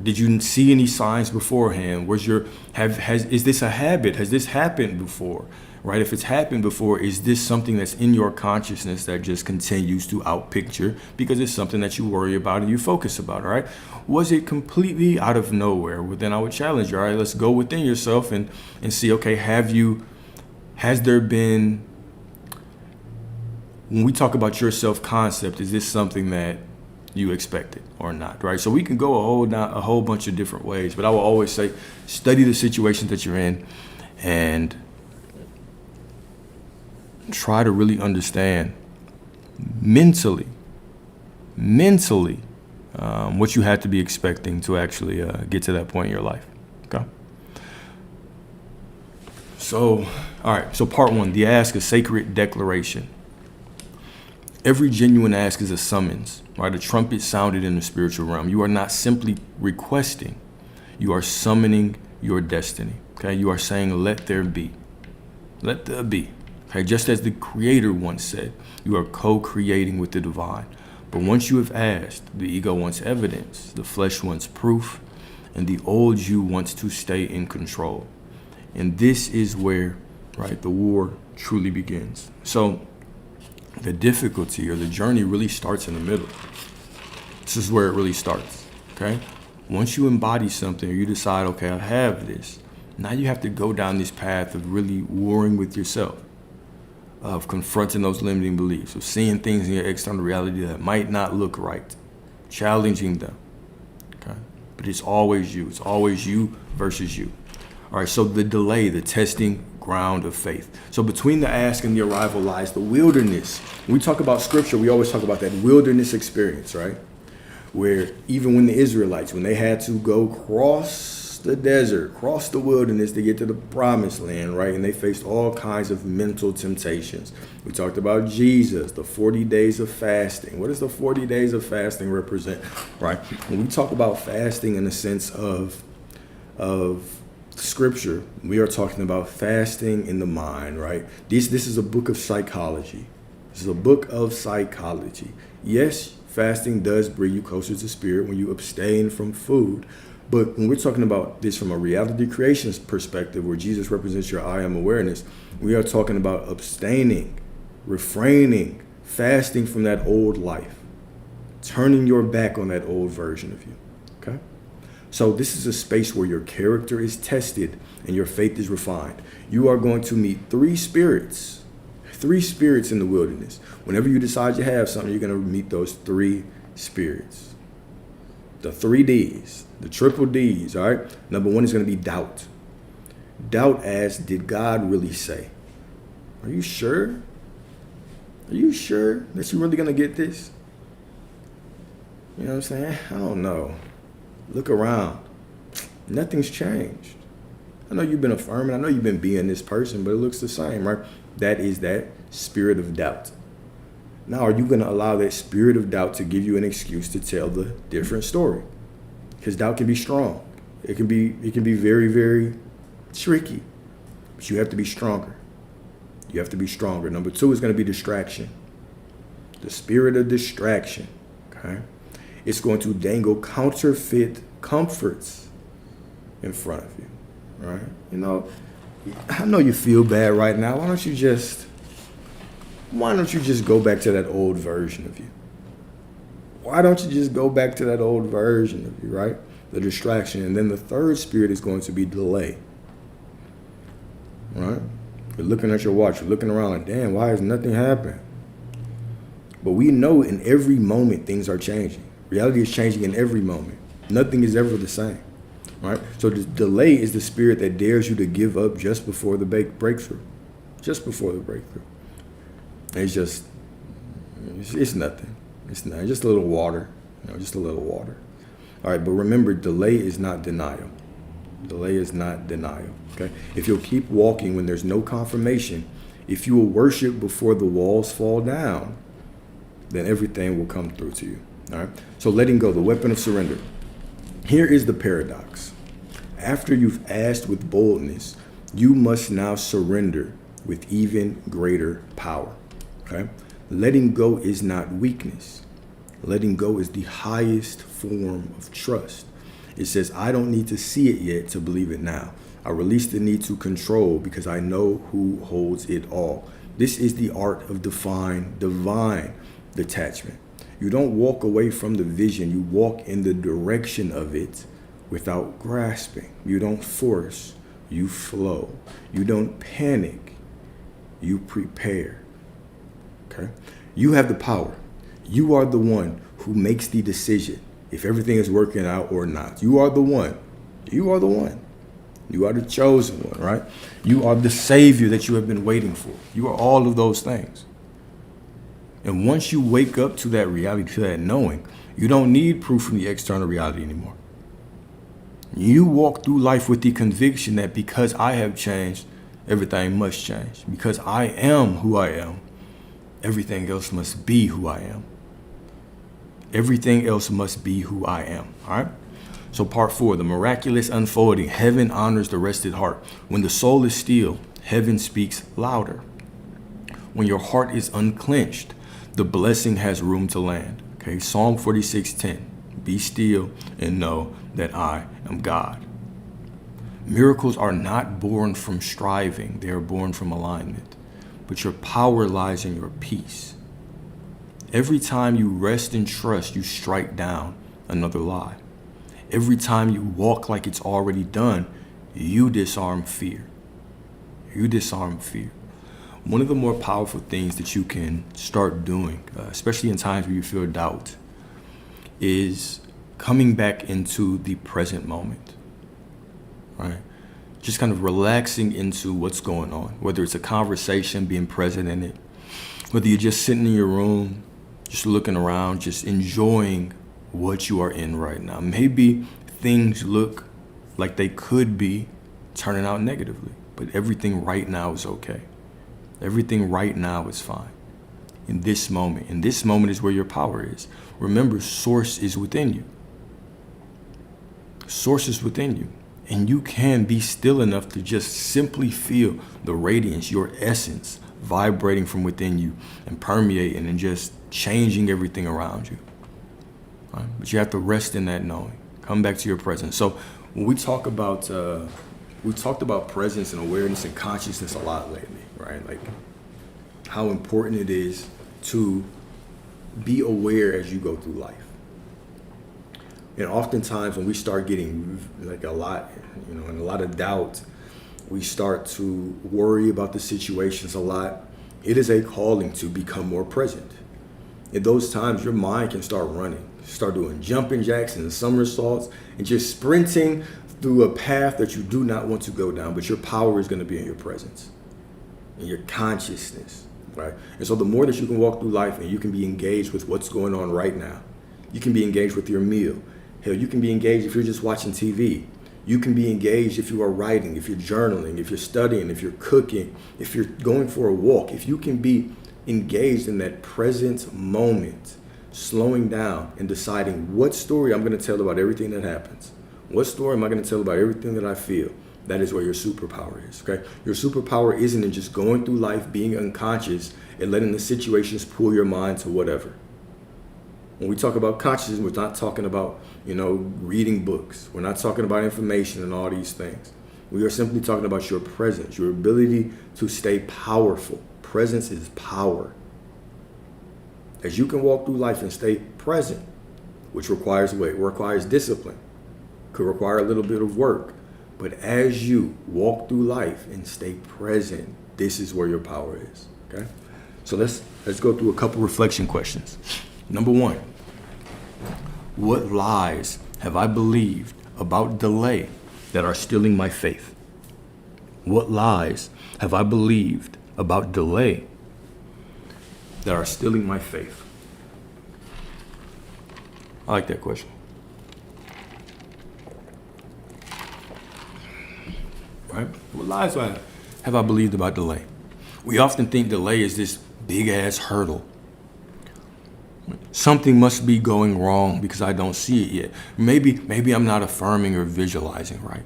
Did you see any signs beforehand? Is this a habit? Has this happened before? right? If it's happened before, is this something that's in your consciousness that just continues to outpicture because it's something that you worry about and you focus about, all right? Was it completely out of nowhere? Well, then I would challenge you, all right, let's go within yourself and see, okay, has there been, when we talk about your self-concept, is this something that you expected or not, right? So we can go a whole bunch of different ways, but I will always say, study the situations that you're in and try to really understand mentally, what you had to be expecting to actually get to that point in your life, okay? So, all right, so part one, the ask, a sacred declaration. Every genuine ask is a summons, right? A trumpet sounded in the spiritual realm. You are not simply requesting, you are summoning your destiny, okay? You are saying, let there be. Let there be. Okay, just as the Creator once said, you are co-creating with the divine. But once you have asked, the ego wants evidence, the flesh wants proof, and the old you wants to stay in control. And this is where, right, the war truly begins. So the difficulty or the journey really starts in the middle. This is where it really starts, okay? Once you embody something or you decide, okay, I have this, now you have to go down this path of really warring with yourself, of confronting those limiting beliefs, of seeing things in your external reality that might not look right, challenging them, okay? But it's always you. It's always you versus you. All right, so the delay, the testing ground of faith. So between the ask and the arrival lies the wilderness. When we talk about scripture, we always talk about that wilderness experience, right? Where even when the Israelites, when they had to go cross the desert, cross the wilderness to get to the promised land, right? And they faced all kinds of mental temptations. We talked about Jesus, the 40 days of fasting. What does the 40 days of fasting represent, right? When we talk about fasting in the sense of scripture, we are talking about fasting in the mind, right? This is a book of psychology. This is a book of psychology. Yes, fasting does bring you closer to spirit when you abstain from food. But when we're talking about this from a reality creation perspective, where Jesus represents your I am awareness, we are talking about abstaining, refraining, fasting from that old life, turning your back on that old version of you, okay? So this is a space where your character is tested and your faith is refined. You are going to meet three spirits in the wilderness. Whenever you decide you have something, you're going to meet those three spirits. The 3 Ds, the triple Ds, all right? Number one is going to be doubt. Doubt as, did God really say? Are you sure? Are you sure that you're really going to get this? You know what I'm saying? I don't know. Look around. Nothing's changed. I know you've been affirming. I know you've been being this person, but it looks the same, right? That is that spirit of doubt. Now, are you going to allow that spirit of doubt to give you an excuse to tell the different story? Because doubt can be strong. It can be very, very tricky. But you have to be stronger. You have to be stronger. Number two is going to be distraction. The spirit of distraction. Okay? It's going to dangle counterfeit comforts in front of you. Right? You know, I know you feel bad right now. Why don't you just go back to that old version of you? Why don't you just go back to that old version of you, right? The distraction. And then the third spirit is going to be delay. Right? You're looking at your watch, you're looking around like, damn, why has nothing happened? But we know in every moment things are changing. Reality is changing in every moment. Nothing is ever the same. Right? So the delay is the spirit that dares you to give up just before the breakthrough. Just before the breakthrough. It's nothing. It's not, just a little water. You know, just a little water. All right, but remember, delay is not denial. Delay is not denial, okay? If you'll keep walking when there's no confirmation, if you will worship before the walls fall down, then everything will come through to you, all right? So letting go, the weapon of surrender. Here is the paradox. After you've asked with boldness, you must now surrender with even greater power, okay? Letting go is not weakness. Letting go is the highest form of trust. It says, I don't need to see it yet to believe it now. I release the need to control because I know who holds it all. This is the art of divine detachment. You don't walk away from the vision, you walk in the direction of it without grasping. You don't force, you flow. You don't panic, you prepare. Okay? You have the power. You are the one who makes the decision if everything is working out or not. You are the one. You are the one. You are the chosen one, right? You are the savior that you have been waiting for. You are all of those things. And once you wake up to that reality, to that knowing, you don't need proof from the external reality anymore. You walk through life with the conviction that because I have changed, everything must change. Because I am who I am, everything else must be who I am. Everything else must be who I am, all right? So part 4, the miraculous unfolding. Heaven honors the rested heart. When the soul is still, heaven speaks louder. When your heart is unclenched, the blessing has room to land. Okay, Psalm 46:10. Be still and know that I am God. Miracles are not born from striving. They are born from alignment. But your power lies in your peace. Every time you rest and trust, you strike down another lie. Every time you walk like it's already done, you disarm fear. You disarm fear. One of the more powerful things that you can start doing, especially in times where you feel doubt, is coming back into the present moment, right? Just kind of relaxing into what's going on, whether it's a conversation, being present in it, whether you're just sitting in your room, just looking around, just enjoying what you are in right now. Maybe things look like they could be turning out negatively, but everything right now is okay. Everything right now is fine. In this moment is where your power is. Remember, source is within you. Source is within you. And you can be still enough to just simply feel the radiance, your essence, vibrating from within you and permeating and just changing everything around you. Right? But you have to rest in that knowing. Come back to your presence. So when we talked about presence and awareness and consciousness a lot lately, right? Like how important it is to be aware as you go through life. And oftentimes when we start getting like a lot, and a lot of doubt, we start to worry about the situations a lot. It is a calling to become more present. In those times, your mind can start running, start doing jumping jacks and somersaults and just sprinting through a path that you do not want to go down, but your power is going to be in your presence, in your consciousness, right? And so the more that you can walk through life and you can be engaged with what's going on right now, you can be engaged with your meal. Hell, you can be engaged if you're just watching TV. You can be engaged if you are writing, if you're journaling, if you're studying, if you're cooking, if you're going for a walk. If you can be engaged in that present moment, slowing down and deciding what story I'm going to tell about everything that happens. What story am I going to tell about everything that I feel? That is where your superpower is, okay? Your superpower isn't in just going through life, being unconscious, and letting the situations pull your mind to whatever. When we talk about consciousness, we're not talking about, reading books. We're not talking about information and all these things. We are simply talking about your presence, your ability to stay powerful. Presence is power. As you can walk through life and stay present, which requires what? It requires discipline. Could require a little bit of work. But as you walk through life and stay present, this is where your power is. Okay? So let's go through a couple reflection questions. Number 1, what lies have I believed about delay that are stealing my faith? What lies have I believed about delay that are stealing my faith? I like that question. Right? What lies have I believed about delay? We often think delay is this big ass hurdle. Something must be going wrong because I don't see it yet. Maybe I'm not affirming or visualizing right.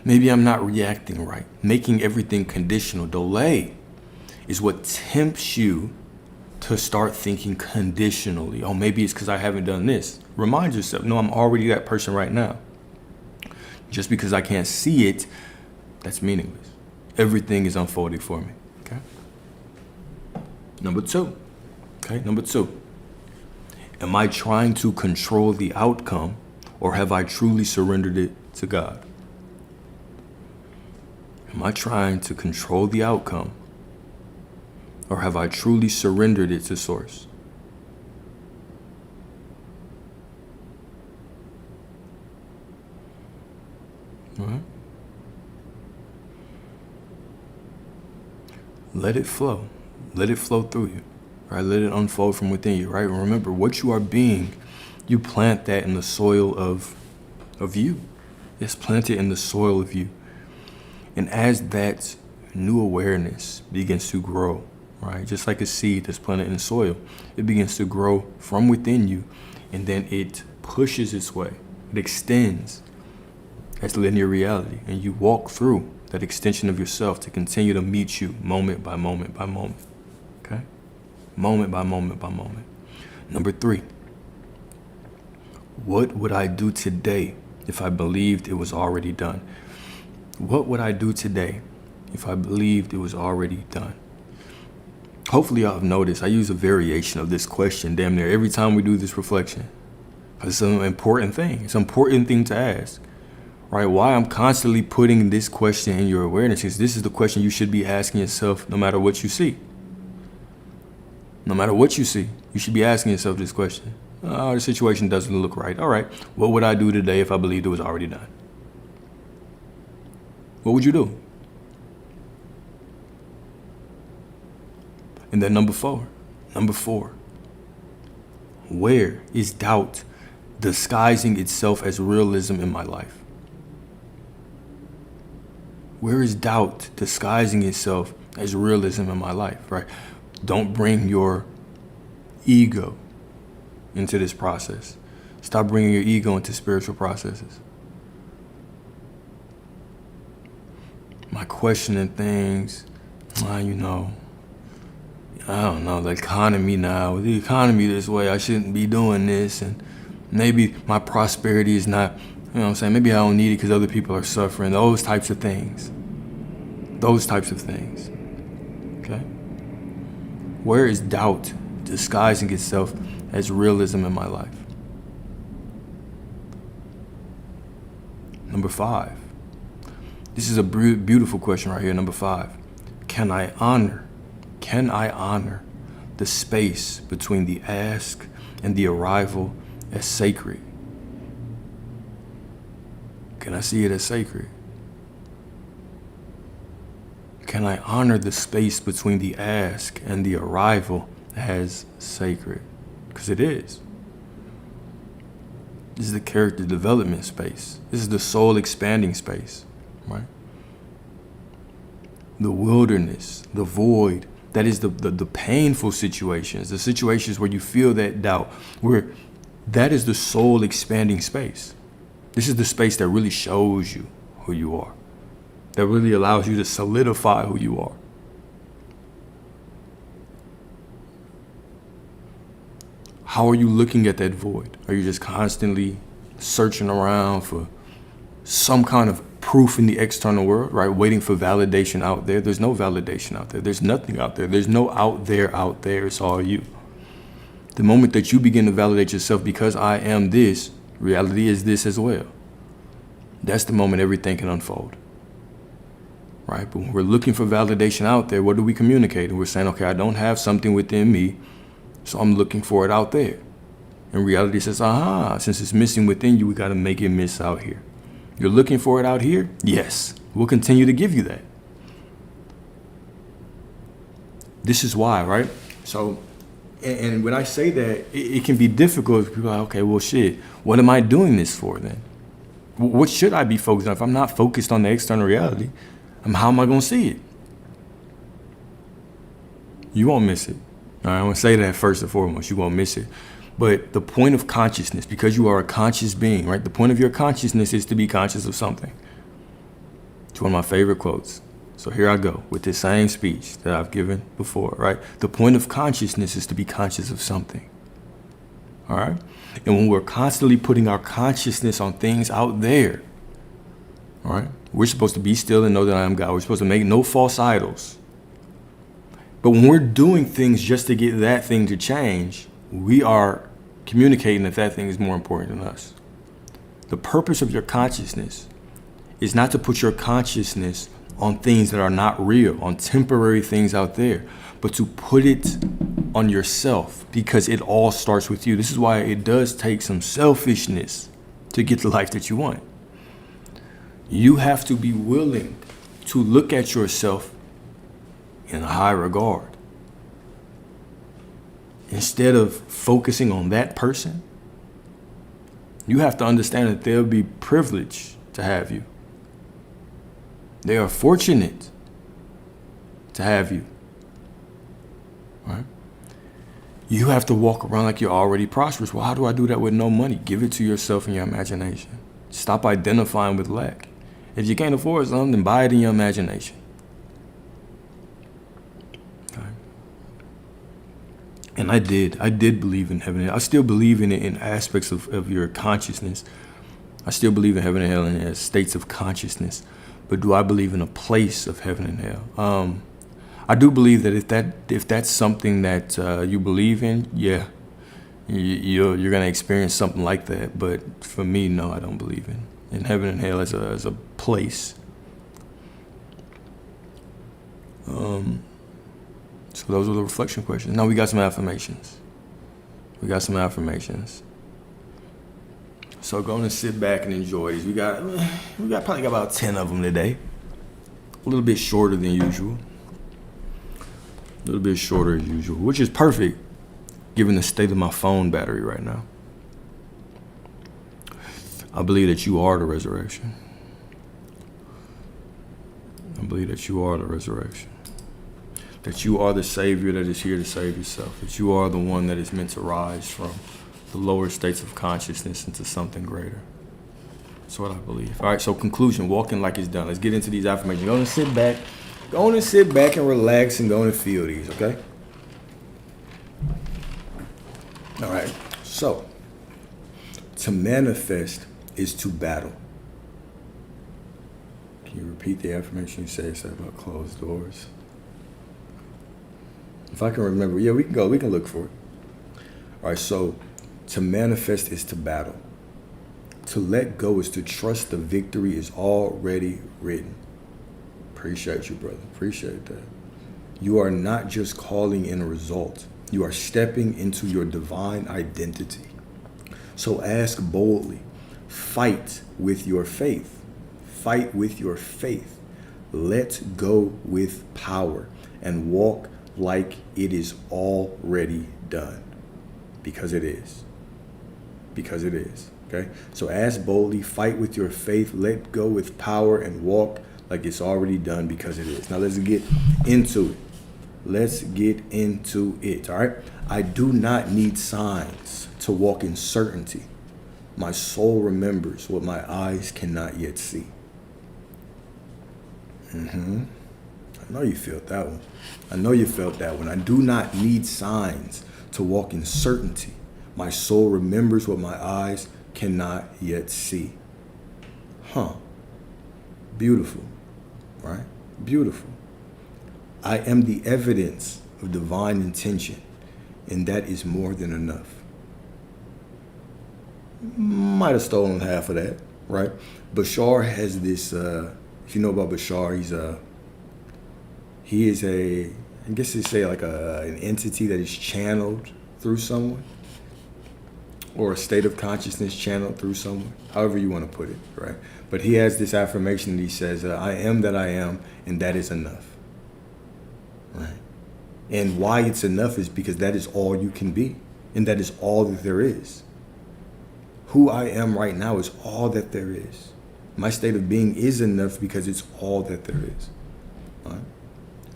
Maybe I'm not reacting right, making everything conditional. Delay is what tempts you to start thinking conditionally. Oh, maybe it's because I haven't done this. Remind yourself, no, I'm already that person right now. Just because I can't see it That's meaningless. Everything is unfolding for me. Okay. Number two. Am I trying to control the outcome, or have I truly surrendered it to God? Am I trying to control the outcome, or have I truly surrendered it to Source? All right. Let it flow. Let it flow through you. Right? Let it unfold from within you. Right? And remember, what you are being, you plant that in the soil of you. It's planted in the soil of you. And as that new awareness begins to grow, right? Just like a seed that's planted in the soil, it begins to grow from within you, and then it pushes its way. It extends as linear reality, and you walk through that extension of yourself to continue to meet you moment by moment by moment. Okay? Moment by moment by moment. Number 3, what would I do today if I believed it was already done? What would I do today if I believed it was already done? Hopefully y'all have noticed I use a variation of this question damn near every time we do this reflection. It's an important thing. It's an important thing to ask. Right? Why I'm constantly putting this question in your awareness is this is the question you should be asking yourself no matter what you see. No matter what you see, you should be asking yourself this question. Oh, the situation doesn't look right. All right, what would I do today if I believed it was already done? What would you do? And then number four, where is doubt disguising itself as realism in my life? Where is doubt disguising itself as realism in my life, right? Don't bring your ego into this process. Stop bringing your ego into spiritual processes. My questioning things, I don't know, the economy now. With the economy this way, I shouldn't be doing this. And maybe my prosperity is not, maybe I don't need it because other people are suffering. Those types of things. Okay? Where is doubt disguising itself as realism in my life? Number 5. This is a beautiful question right here. Number 5. Can I honor the space between the ask and the arrival as sacred? Can I see it as sacred? Can I honor the space between the ask and the arrival as sacred? Because it is. This is the character development space. This is the soul expanding space, right? The wilderness, the void, that is the painful situations, the situations where you feel that doubt, where that is the soul expanding space. This is the space that really shows you who you are, that really allows you to solidify who you are. How are you looking at that void? Are you just constantly searching around for some kind of proof in the external world, right? Waiting for validation out there. There's no validation out there. There's nothing out there. There's no out there. It's all you. The moment that you begin to validate yourself, because I am this, reality is this as well. That's the moment everything can unfold. Right? But when we're looking for validation out there, what do we communicate? And we're saying, okay, I don't have something within me, so I'm looking for it out there. And reality says, since it's missing within you, we got to make it miss out here. You're looking for it out here? Yes, we'll continue to give you that. This is why, right? So, and when I say that, it can be difficult. People are like, okay, well, shit, what am I doing this for then? What should I be focused on? If I'm not focused on the external reality, how am I going to see it? You won't miss it. All right, I want to say that first and foremost, you won't miss it. But the point of consciousness, because you are a conscious being, right? The point of your consciousness is to be conscious of something. It's one of my favorite quotes. So here I go with this same speech that I've given before, right? The point of consciousness is to be conscious of something. All right? And when we're constantly putting our consciousness on things out there, All right? We're supposed to be still and know that I am God. We're supposed to make no false idols. But when we're doing things just to get that thing to change, we are communicating that thing is more important than us. The purpose of your consciousness is not to put your consciousness on things that are not real, on temporary things out there, but to put it on yourself, because it all starts with you. This is why it does take some selfishness to get the life that you want. You have to be willing to look at yourself in a high regard. Instead of focusing on that person, you have to understand that they'll be privileged to have you. They are fortunate to have you. Right? You have to walk around like you're already prosperous. Well, how do I do that with no money? Give it to yourself in your imagination. Stop identifying with lack. If you can't afford something, then buy it in your imagination. Okay. And I did believe in heaven and hell. I still believe in it in aspects of your consciousness. I still believe in heaven and hell and as states of consciousness. But do I believe in a place of heaven and hell? I do believe that if that's something that you believe in, yeah, you're going to experience something like that. But for me, no, I don't believe in heaven and hell as a place. So those are the reflection questions. Now we got some affirmations. So go and sit back and enjoy these. We got probably about 10 of them today. A little bit shorter than usual. Which is perfect given the state of my phone battery right now. I believe that you are the resurrection. That you are the Savior that is here to save yourself. That you are the one that is meant to rise from the lower states of consciousness into something greater. That's what I believe. All right, so conclusion, walking like it's done. Let's get into these affirmations. Go and sit back and relax and go and feel these, okay? All right, so to manifest is to battle. Can you repeat the affirmation you said about closed doors? If I can remember, yeah, we can look for it. All right, so to manifest is to battle. To let go is to trust the victory is already written. Appreciate you, brother. Appreciate that. You are not just calling in a result. You are stepping into your divine identity. So ask boldly. Fight with your faith. Fight with your faith. Let go with power and walk like it is already done. Because it is. Okay? So ask boldly, fight with your faith, let go with power, and walk like it's already done because it is. Now let's get into it. All right? I do not need signs to walk in certainty. My soul remembers what my eyes cannot yet see. I know you felt that one. I do not need signs to walk in certainty. My soul remembers what my eyes cannot yet see. Beautiful, right? Beautiful. I am the evidence of divine intention, and that is more than enough. Might have stolen half of that, right? Bashar has this, if you know about Bashar, he is I guess you say like an entity that is channeled through someone, or a state of consciousness channeled through someone, however you want to put it, right? But he has this affirmation that he says, I am that I am, and that is enough, right? And why it's enough is because that is all you can be, and that is all that there is. Who I am right now is all that there is. My state of being is enough because it's all that there is, right?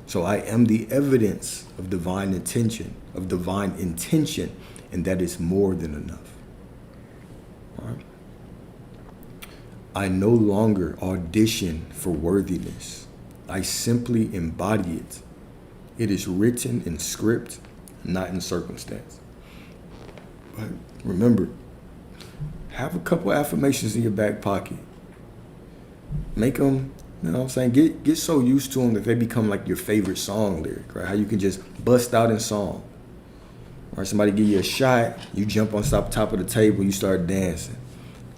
So I am the evidence of divine intention, and that is more than enough. All right? I no longer audition for worthiness. I simply embody it. It is written in script, not in circumstance. But remember, have a couple affirmations in your back pocket. Make them, you know what I'm saying? Get so used to them that they become like your favorite song lyric, right? How you can just bust out in song. Or somebody give you a shot, you jump on top of the table, you start dancing.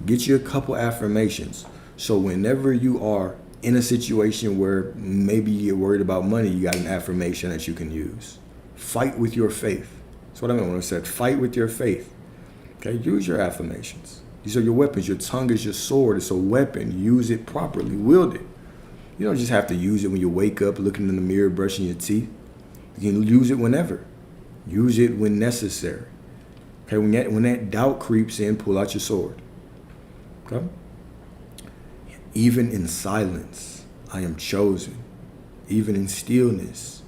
Get you a couple affirmations. So whenever you are in a situation where maybe you're worried about money, you got an affirmation that you can use. Fight with your faith. That's what I meant when I said fight with your faith. Okay, use your affirmations. These are your weapons. Your tongue is your sword. It's a weapon. Use it properly. Wield it. You don't just have to use it when you wake up, looking in the mirror, brushing your teeth. You can use it whenever. Use it when necessary. Okay, when that doubt creeps in, pull out your sword. Okay? Even in silence, I am chosen. Even in stillness,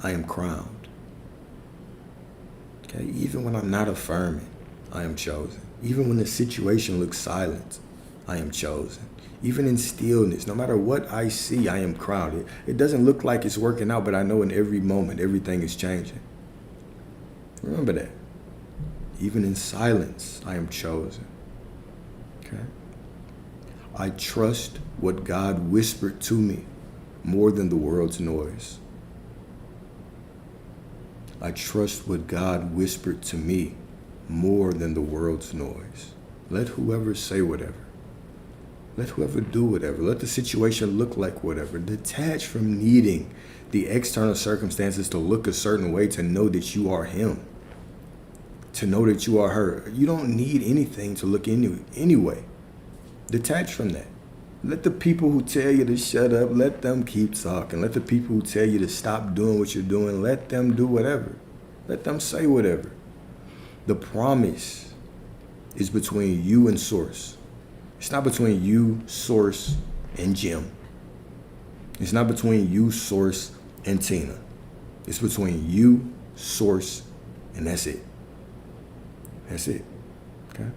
I am crowned. Okay, even when I'm not affirming, I am chosen. Even when the situation looks silent, I am chosen. Even in stillness, no matter what I see, I am crowned. It doesn't look like it's working out, but I know in every moment, everything is changing. Remember that. Even in silence, I am chosen. Okay? I trust what God whispered to me more than the world's noise. I trust what God whispered to me more than the world's noise. Let whoever say whatever. Let whoever do whatever. Let the situation look like whatever. Detach from needing the external circumstances to look a certain way to know that you are him. To know that you are her. You don't need anything to look anyway. Detach from that. Let the people who tell you to shut up, let them keep talking. Let the people who tell you to stop doing what you're doing, let them do whatever. Let them say whatever. The promise is between you and Source. It's not between you, Source, and Jim. It's not between you, Source, and Tina. It's between you, Source, and that's it. That's it. Okay?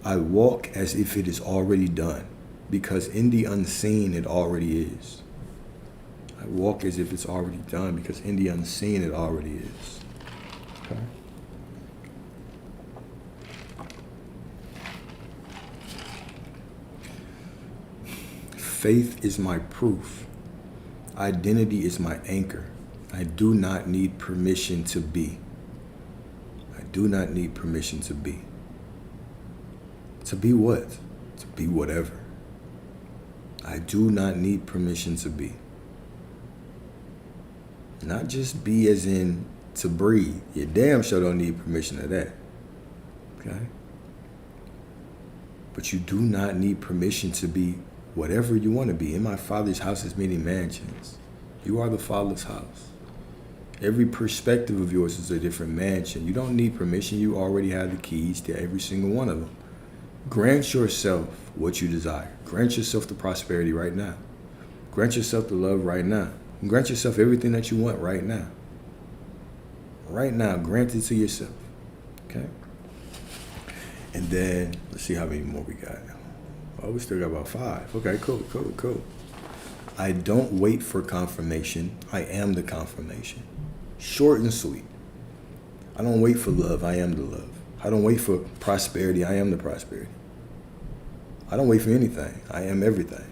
I walk as if it is already done, because in the unseen it already is. I walk as if it's already done, because in the unseen it already is. Okay? Faith is my proof. Identity is my anchor. I do not need permission to be. I do not need permission to be. To be what? To be whatever. I do not need permission to be. Not just be as in to breathe. You damn sure don't need permission to that. Okay? But you do not need permission to be whatever you want to be. In my Father's house is many mansions. You are the Father's house. Every perspective of yours is a different mansion. You don't need permission. You already have the keys to every single one of them. Grant yourself what you desire. Grant yourself the prosperity right now. Grant yourself the love right now. Grant yourself everything that you want right now. Right now, grant it to yourself. Okay? And then, let's see how many more we got. Oh, we still got about 5. Okay, cool. I don't wait for confirmation. I am the confirmation. Short and sweet. I don't wait for love. I am the love. I don't wait for prosperity. I am the prosperity. I don't wait for anything. I am everything.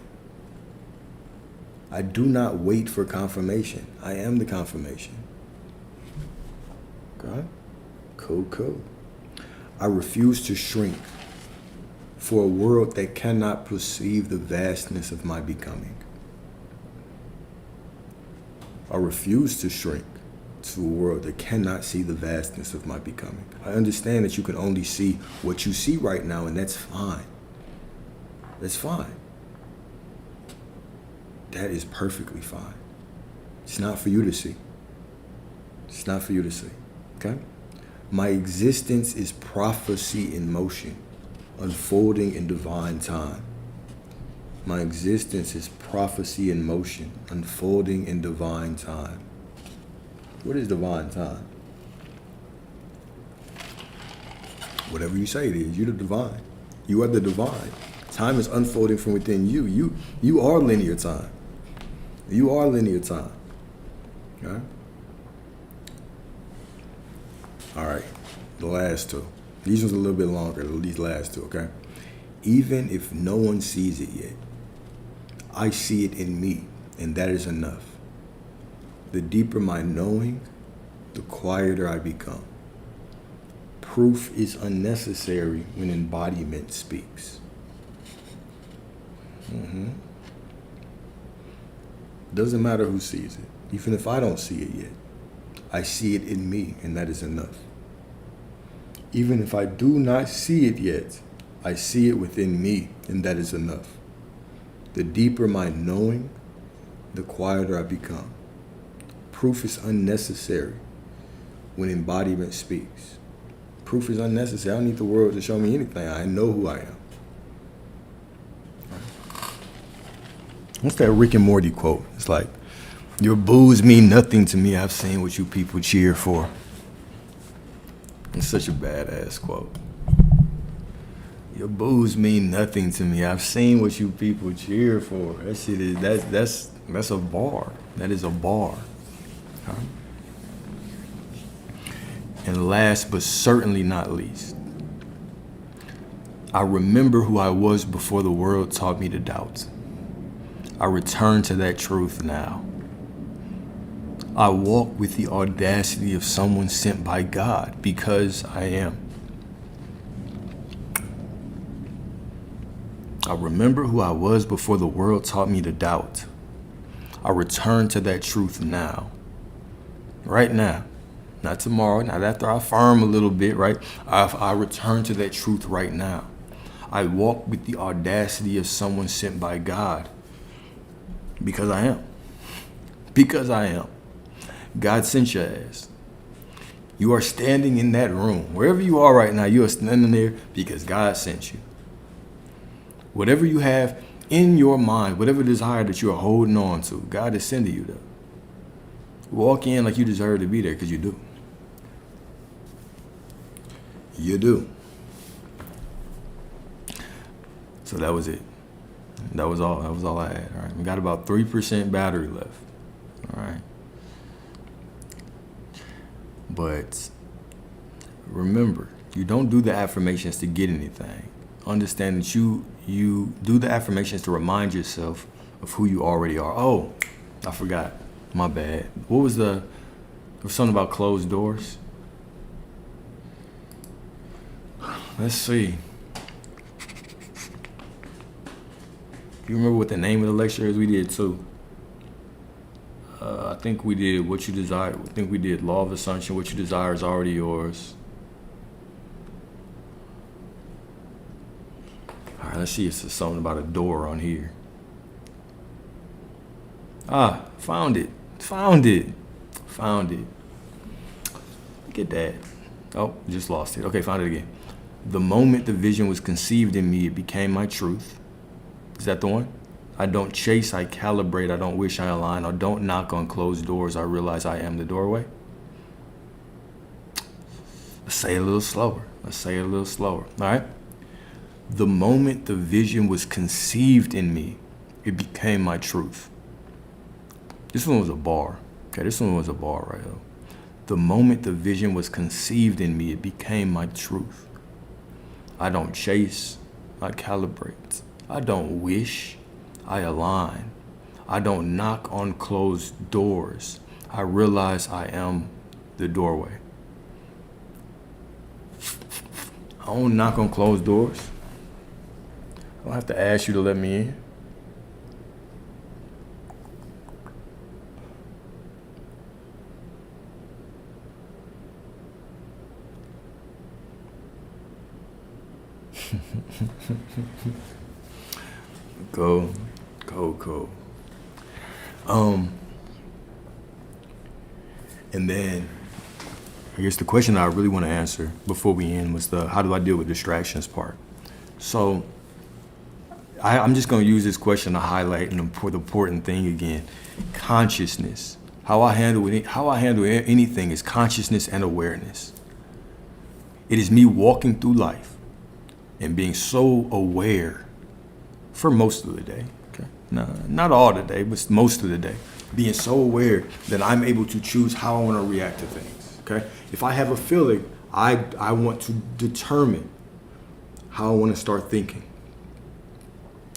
I do not wait for confirmation. I am the confirmation. Okay? Cool. I refuse to shrink for a world that cannot perceive the vastness of my becoming. I refuse to shrink to a world that cannot see the vastness of my becoming. I understand that you can only see what you see right now, and that's fine. That's fine. That is perfectly fine. It's not for you to see. It's not for you to see. Okay? My existence is prophecy in motion, unfolding in divine time. My existence is prophecy in motion, unfolding in divine time. What is divine time? Whatever you say it is, you're the divine. You are the divine. Time is unfolding from within you. You are linear time. You are linear time. Okay? All right, the last two. These ones a little bit longer, these last two, okay? Even if no one sees it yet, I see it in me, and that is enough. The deeper my knowing, the quieter I become. Proof is unnecessary when embodiment speaks. Doesn't matter who sees it. Even if I don't see it yet, I see it in me, and that is enough. Even if I do not see it yet, I see it within me, and that is enough. The deeper my knowing, the quieter I become. Proof is unnecessary when embodiment speaks. Proof is unnecessary. I don't need the world to show me anything. I know who I am. What's that Rick and Morty quote? It's like, your boos mean nothing to me. I've seen what you people cheer for. It's such a badass quote. Your boos mean nothing to me. I've seen what you people cheer for. That shit is, that's a bar. That is a bar. Huh? And last but certainly not least, I remember who I was before the world taught me to doubt. I return to that truth now. I walk with the audacity of someone sent by God because I am. I remember who I was before the world taught me to doubt. I return to that truth now. Right now. Not tomorrow, not after I affirm a little bit, right? I return to that truth right now. I walk with the audacity of someone sent by God. Because I am. Because I am. God sent your ass. You are standing in that room. Wherever you are right now, you are standing there because God sent you. Whatever you have in your mind, whatever desire that you are holding on to, God is sending you there. Walk in like you deserve to be there because you do. You do. So that was it. That was all. That was all I had. All right. We got about 3% battery left. All right. But remember, you don't do the affirmations to get anything. Understand that you do the affirmations to remind yourself of who you already are. Oh, I forgot. My bad. What was there was something about closed doors? Let's see. You remember what the name of the lecture is? We did too. I think we did What You Desire. I think we did Law of Assumption. What You Desire is already yours. All right, let's see if there's something about a door on here. Ah, found it. Found it. Found it. Look at that. Oh, just lost it. Okay, found it again. The moment the vision was conceived in me, it became my truth. Is that the one? I don't chase, I calibrate, I don't wish, I align, I don't knock on closed doors, I realize I am the doorway. Let's say it a little slower. Let's say it a little slower. All right? The moment the vision was conceived in me, it became my truth. This one was a bar. Okay, this one was a bar right here. The moment the vision was conceived in me, it became my truth. I don't chase, I calibrate. I don't wish, I align. I don't knock on closed doors. I realize I am the doorway. I don't knock on closed doors. I don't have to ask you to let me in. Go. And then I guess the question I really want to answer before we end was the how do I deal with distractions part. So I'm just going to use this question to highlight the important thing again. Consciousness. How I handle anything is consciousness and awareness. It is me walking through life and being so aware for most of the day. Okay, no, not all the day, but most of the day. Being so aware that I'm able to choose how I want to react to things. Okay, if I have a feeling, I want to determine how I want to start thinking.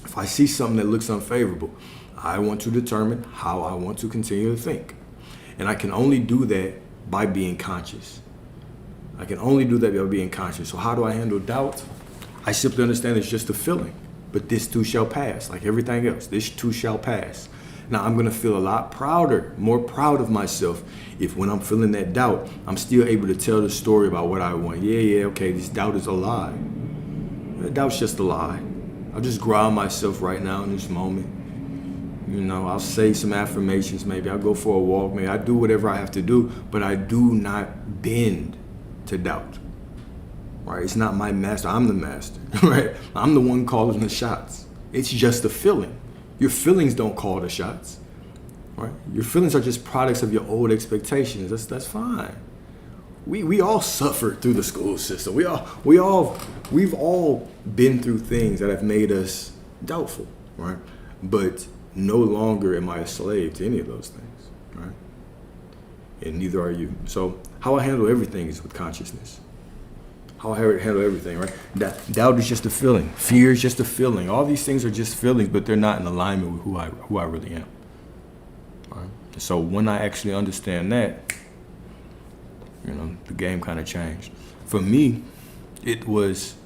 If I see something that looks unfavorable, I want to determine how I want to continue to think. And I can only do that by being conscious. I can only do that by being conscious. So how do I handle doubt? I simply understand it's just a feeling. But this too shall pass, like everything else. This too shall pass. Now I'm going to feel a lot prouder, more proud of myself if when I'm feeling that doubt, I'm still able to tell the story about what I want. Yeah, okay, this doubt is a lie. Doubt's just a lie. I'll just ground myself right now in this moment. You know, I'll say some affirmations, maybe I'll go for a walk, maybe I do whatever I have to do, but I do not bend to doubt. Right? It's not my master, I'm the master, right? I'm the one calling the shots. It's just a feeling. Your feelings don't call the shots, right? Your feelings are just products of your old expectations. That's fine. We all suffered through the school system. We've all been through things that have made us doubtful, right? But no longer am I a slave to any of those things, right? And neither are you. So how I handle everything is with consciousness. How I handle everything, right? Doubt is just a feeling. Fear is just a feeling. All these things are just feelings, but they're not in alignment with who I really am. Right? So when I actually understand that, the game kind of changed. For me, it was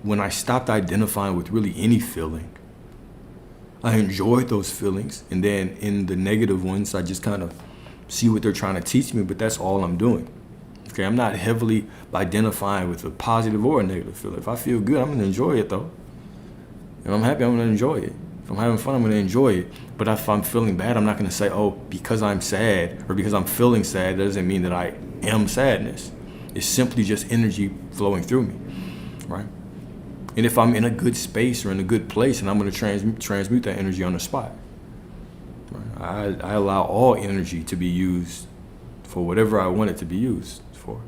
when I stopped identifying with really any feeling. I enjoyed those feelings, and then in the negative ones, I just kind of see what they're trying to teach me, but that's all I'm doing. Okay, I'm not heavily identifying with a positive or a negative feeling. If I feel good, I'm going to enjoy it, though. If I'm happy, I'm going to enjoy it. If I'm having fun, I'm going to enjoy it. But if I'm feeling bad, I'm not going to say, oh, because I'm sad or because I'm feeling sad, that doesn't mean that I am sadness. It's simply just energy flowing through me, right? And if I'm in a good space or in a good place, and I'm going to transmute that energy on the spot. Right? I allow all energy to be used for whatever I want it to be used for.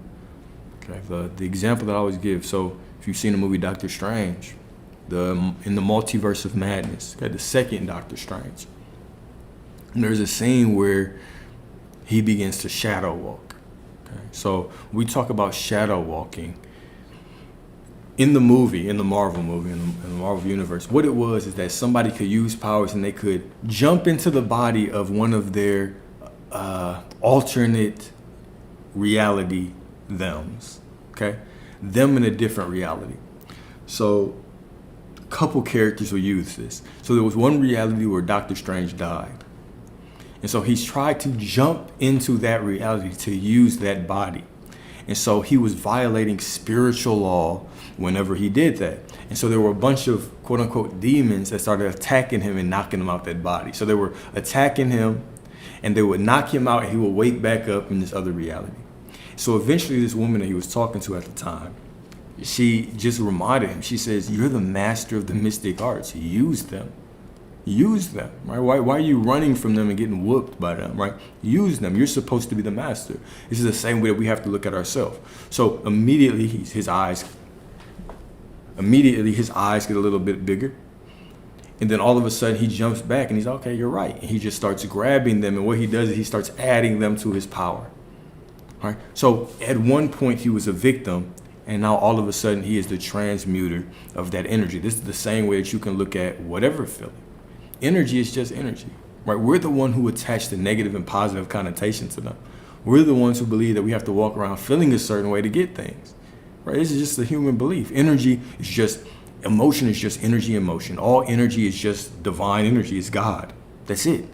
Okay. The example that I always give, so if you've seen the movie Doctor Strange, in the Multiverse of Madness, okay, the second Doctor Strange, and there's a scene where he begins to shadow walk. Okay. So we talk about shadow walking. In the movie, in the Marvel movie, in the Marvel universe, what it was is that somebody could use powers and they could jump into the body of one of their alternate reality thems, okay? Them in a different reality. So a couple characters will use this. So there was one reality where Doctor Strange died. And so he's tried to jump into that reality to use that body. And so he was violating spiritual law whenever he did that. And so there were a bunch of quote unquote demons that started attacking him and knocking him out that body. So they were attacking him and they would knock him out and he would wake back up in this other reality. So eventually this woman that he was talking to at the time, she just reminded him, she says, you're the master of the mystic arts. Use them. Use them, right? Why are you running from them and getting whooped by them, right? Use them. You're supposed to be the master. This is the same way that we have to look at ourselves. So immediately his eyes get a little bit bigger. And then all of a sudden he jumps back and he's okay, you're right. And he just starts grabbing them. And what he does is he starts adding them to his power. All right. So at one point he was a victim. And now all of a sudden he is the transmuter of that energy. This is the same way that you can look at whatever feeling. Energy is just energy, right? We're the one who attach the negative and positive connotation to them. We're the ones who believe that we have to walk around feeling a certain way to get things, right? This is just a human belief. Emotion is just energy and motion. All energy is just divine energy. It's God. That's it.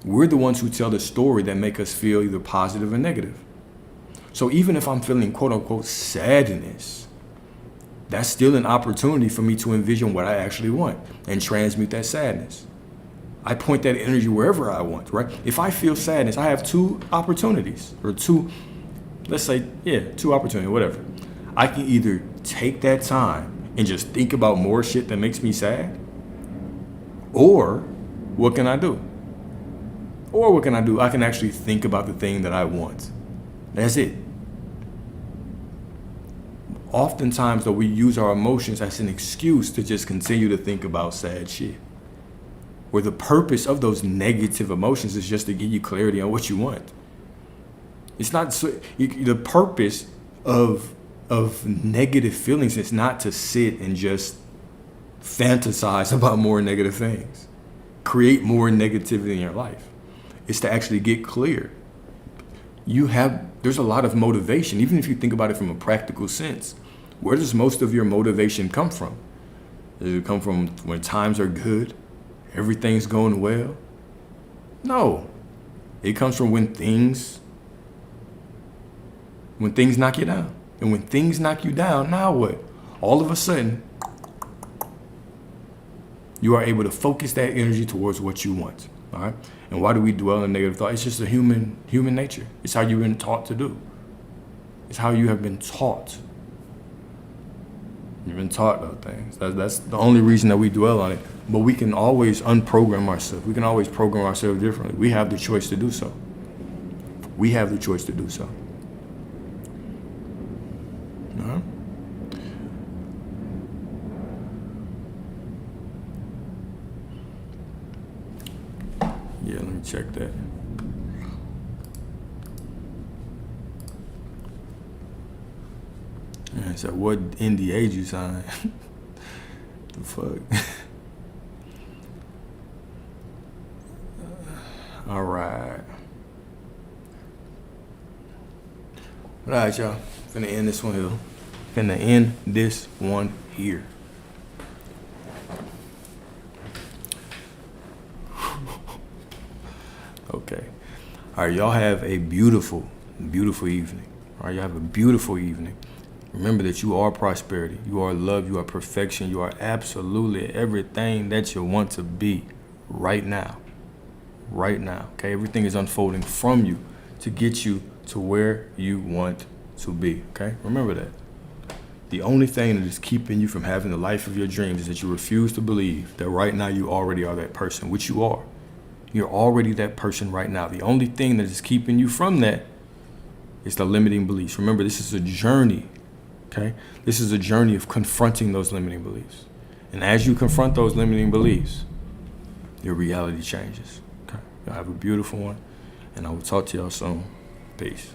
We're the ones who tell the story that make us feel either positive or negative. So even if I'm feeling quote unquote sadness, that's still an opportunity for me to envision what I actually want and transmute that sadness. I point that energy wherever I want, right? If I feel sadness, I have two opportunities two opportunities, whatever. I can either take that time and just think about more shit that makes me sad, or what can I do? I can actually think about the thing that I want. That's it. Oftentimes, though, we use our emotions as an excuse to just continue to think about sad shit. Where the purpose of those negative emotions is just to give you clarity on what you want. It's not the purpose of negative feelings is not to sit and just fantasize about more negative things, create more negativity in your life. It's to actually get clear. There's a lot of motivation, even if you think about it from a practical sense. Where does most of your motivation come from? Does it come from when times are good, everything's going well? No. It comes from when things knock you down. And when things knock you down, now what? All of a sudden, you are able to focus that energy towards what you want. All right? And why do we dwell in negative thought? It's just a human nature. It's how you've been taught to do. It's how you have been taught. You've been taught those things. That's the only reason that we dwell on it. But we can always unprogram ourselves. We can always program ourselves differently. We have the choice to do so. We have the choice to do so. All right? Yeah, let me check that. Man, so what NDA you signed? The fuck? All right. All right, y'all. Finna end this one here. Okay. All right, y'all have a beautiful, beautiful evening. All right, y'all have a beautiful evening. Remember that you are prosperity, you are love, you are perfection, you are absolutely everything that you want to be right now. Right now, okay? Everything is unfolding from you to get you to where you want to be, okay? Remember that. The only thing that is keeping you from having the life of your dreams is that you refuse to believe that right now you already are that person, which you are. You're already that person right now. The only thing that is keeping you from that is the limiting beliefs. Remember, this is a journey. Okay? This is a journey of confronting those limiting beliefs. And as you confront those limiting beliefs, your reality changes. Okay? Y'all have a beautiful one, and I will talk to y'all soon. Peace.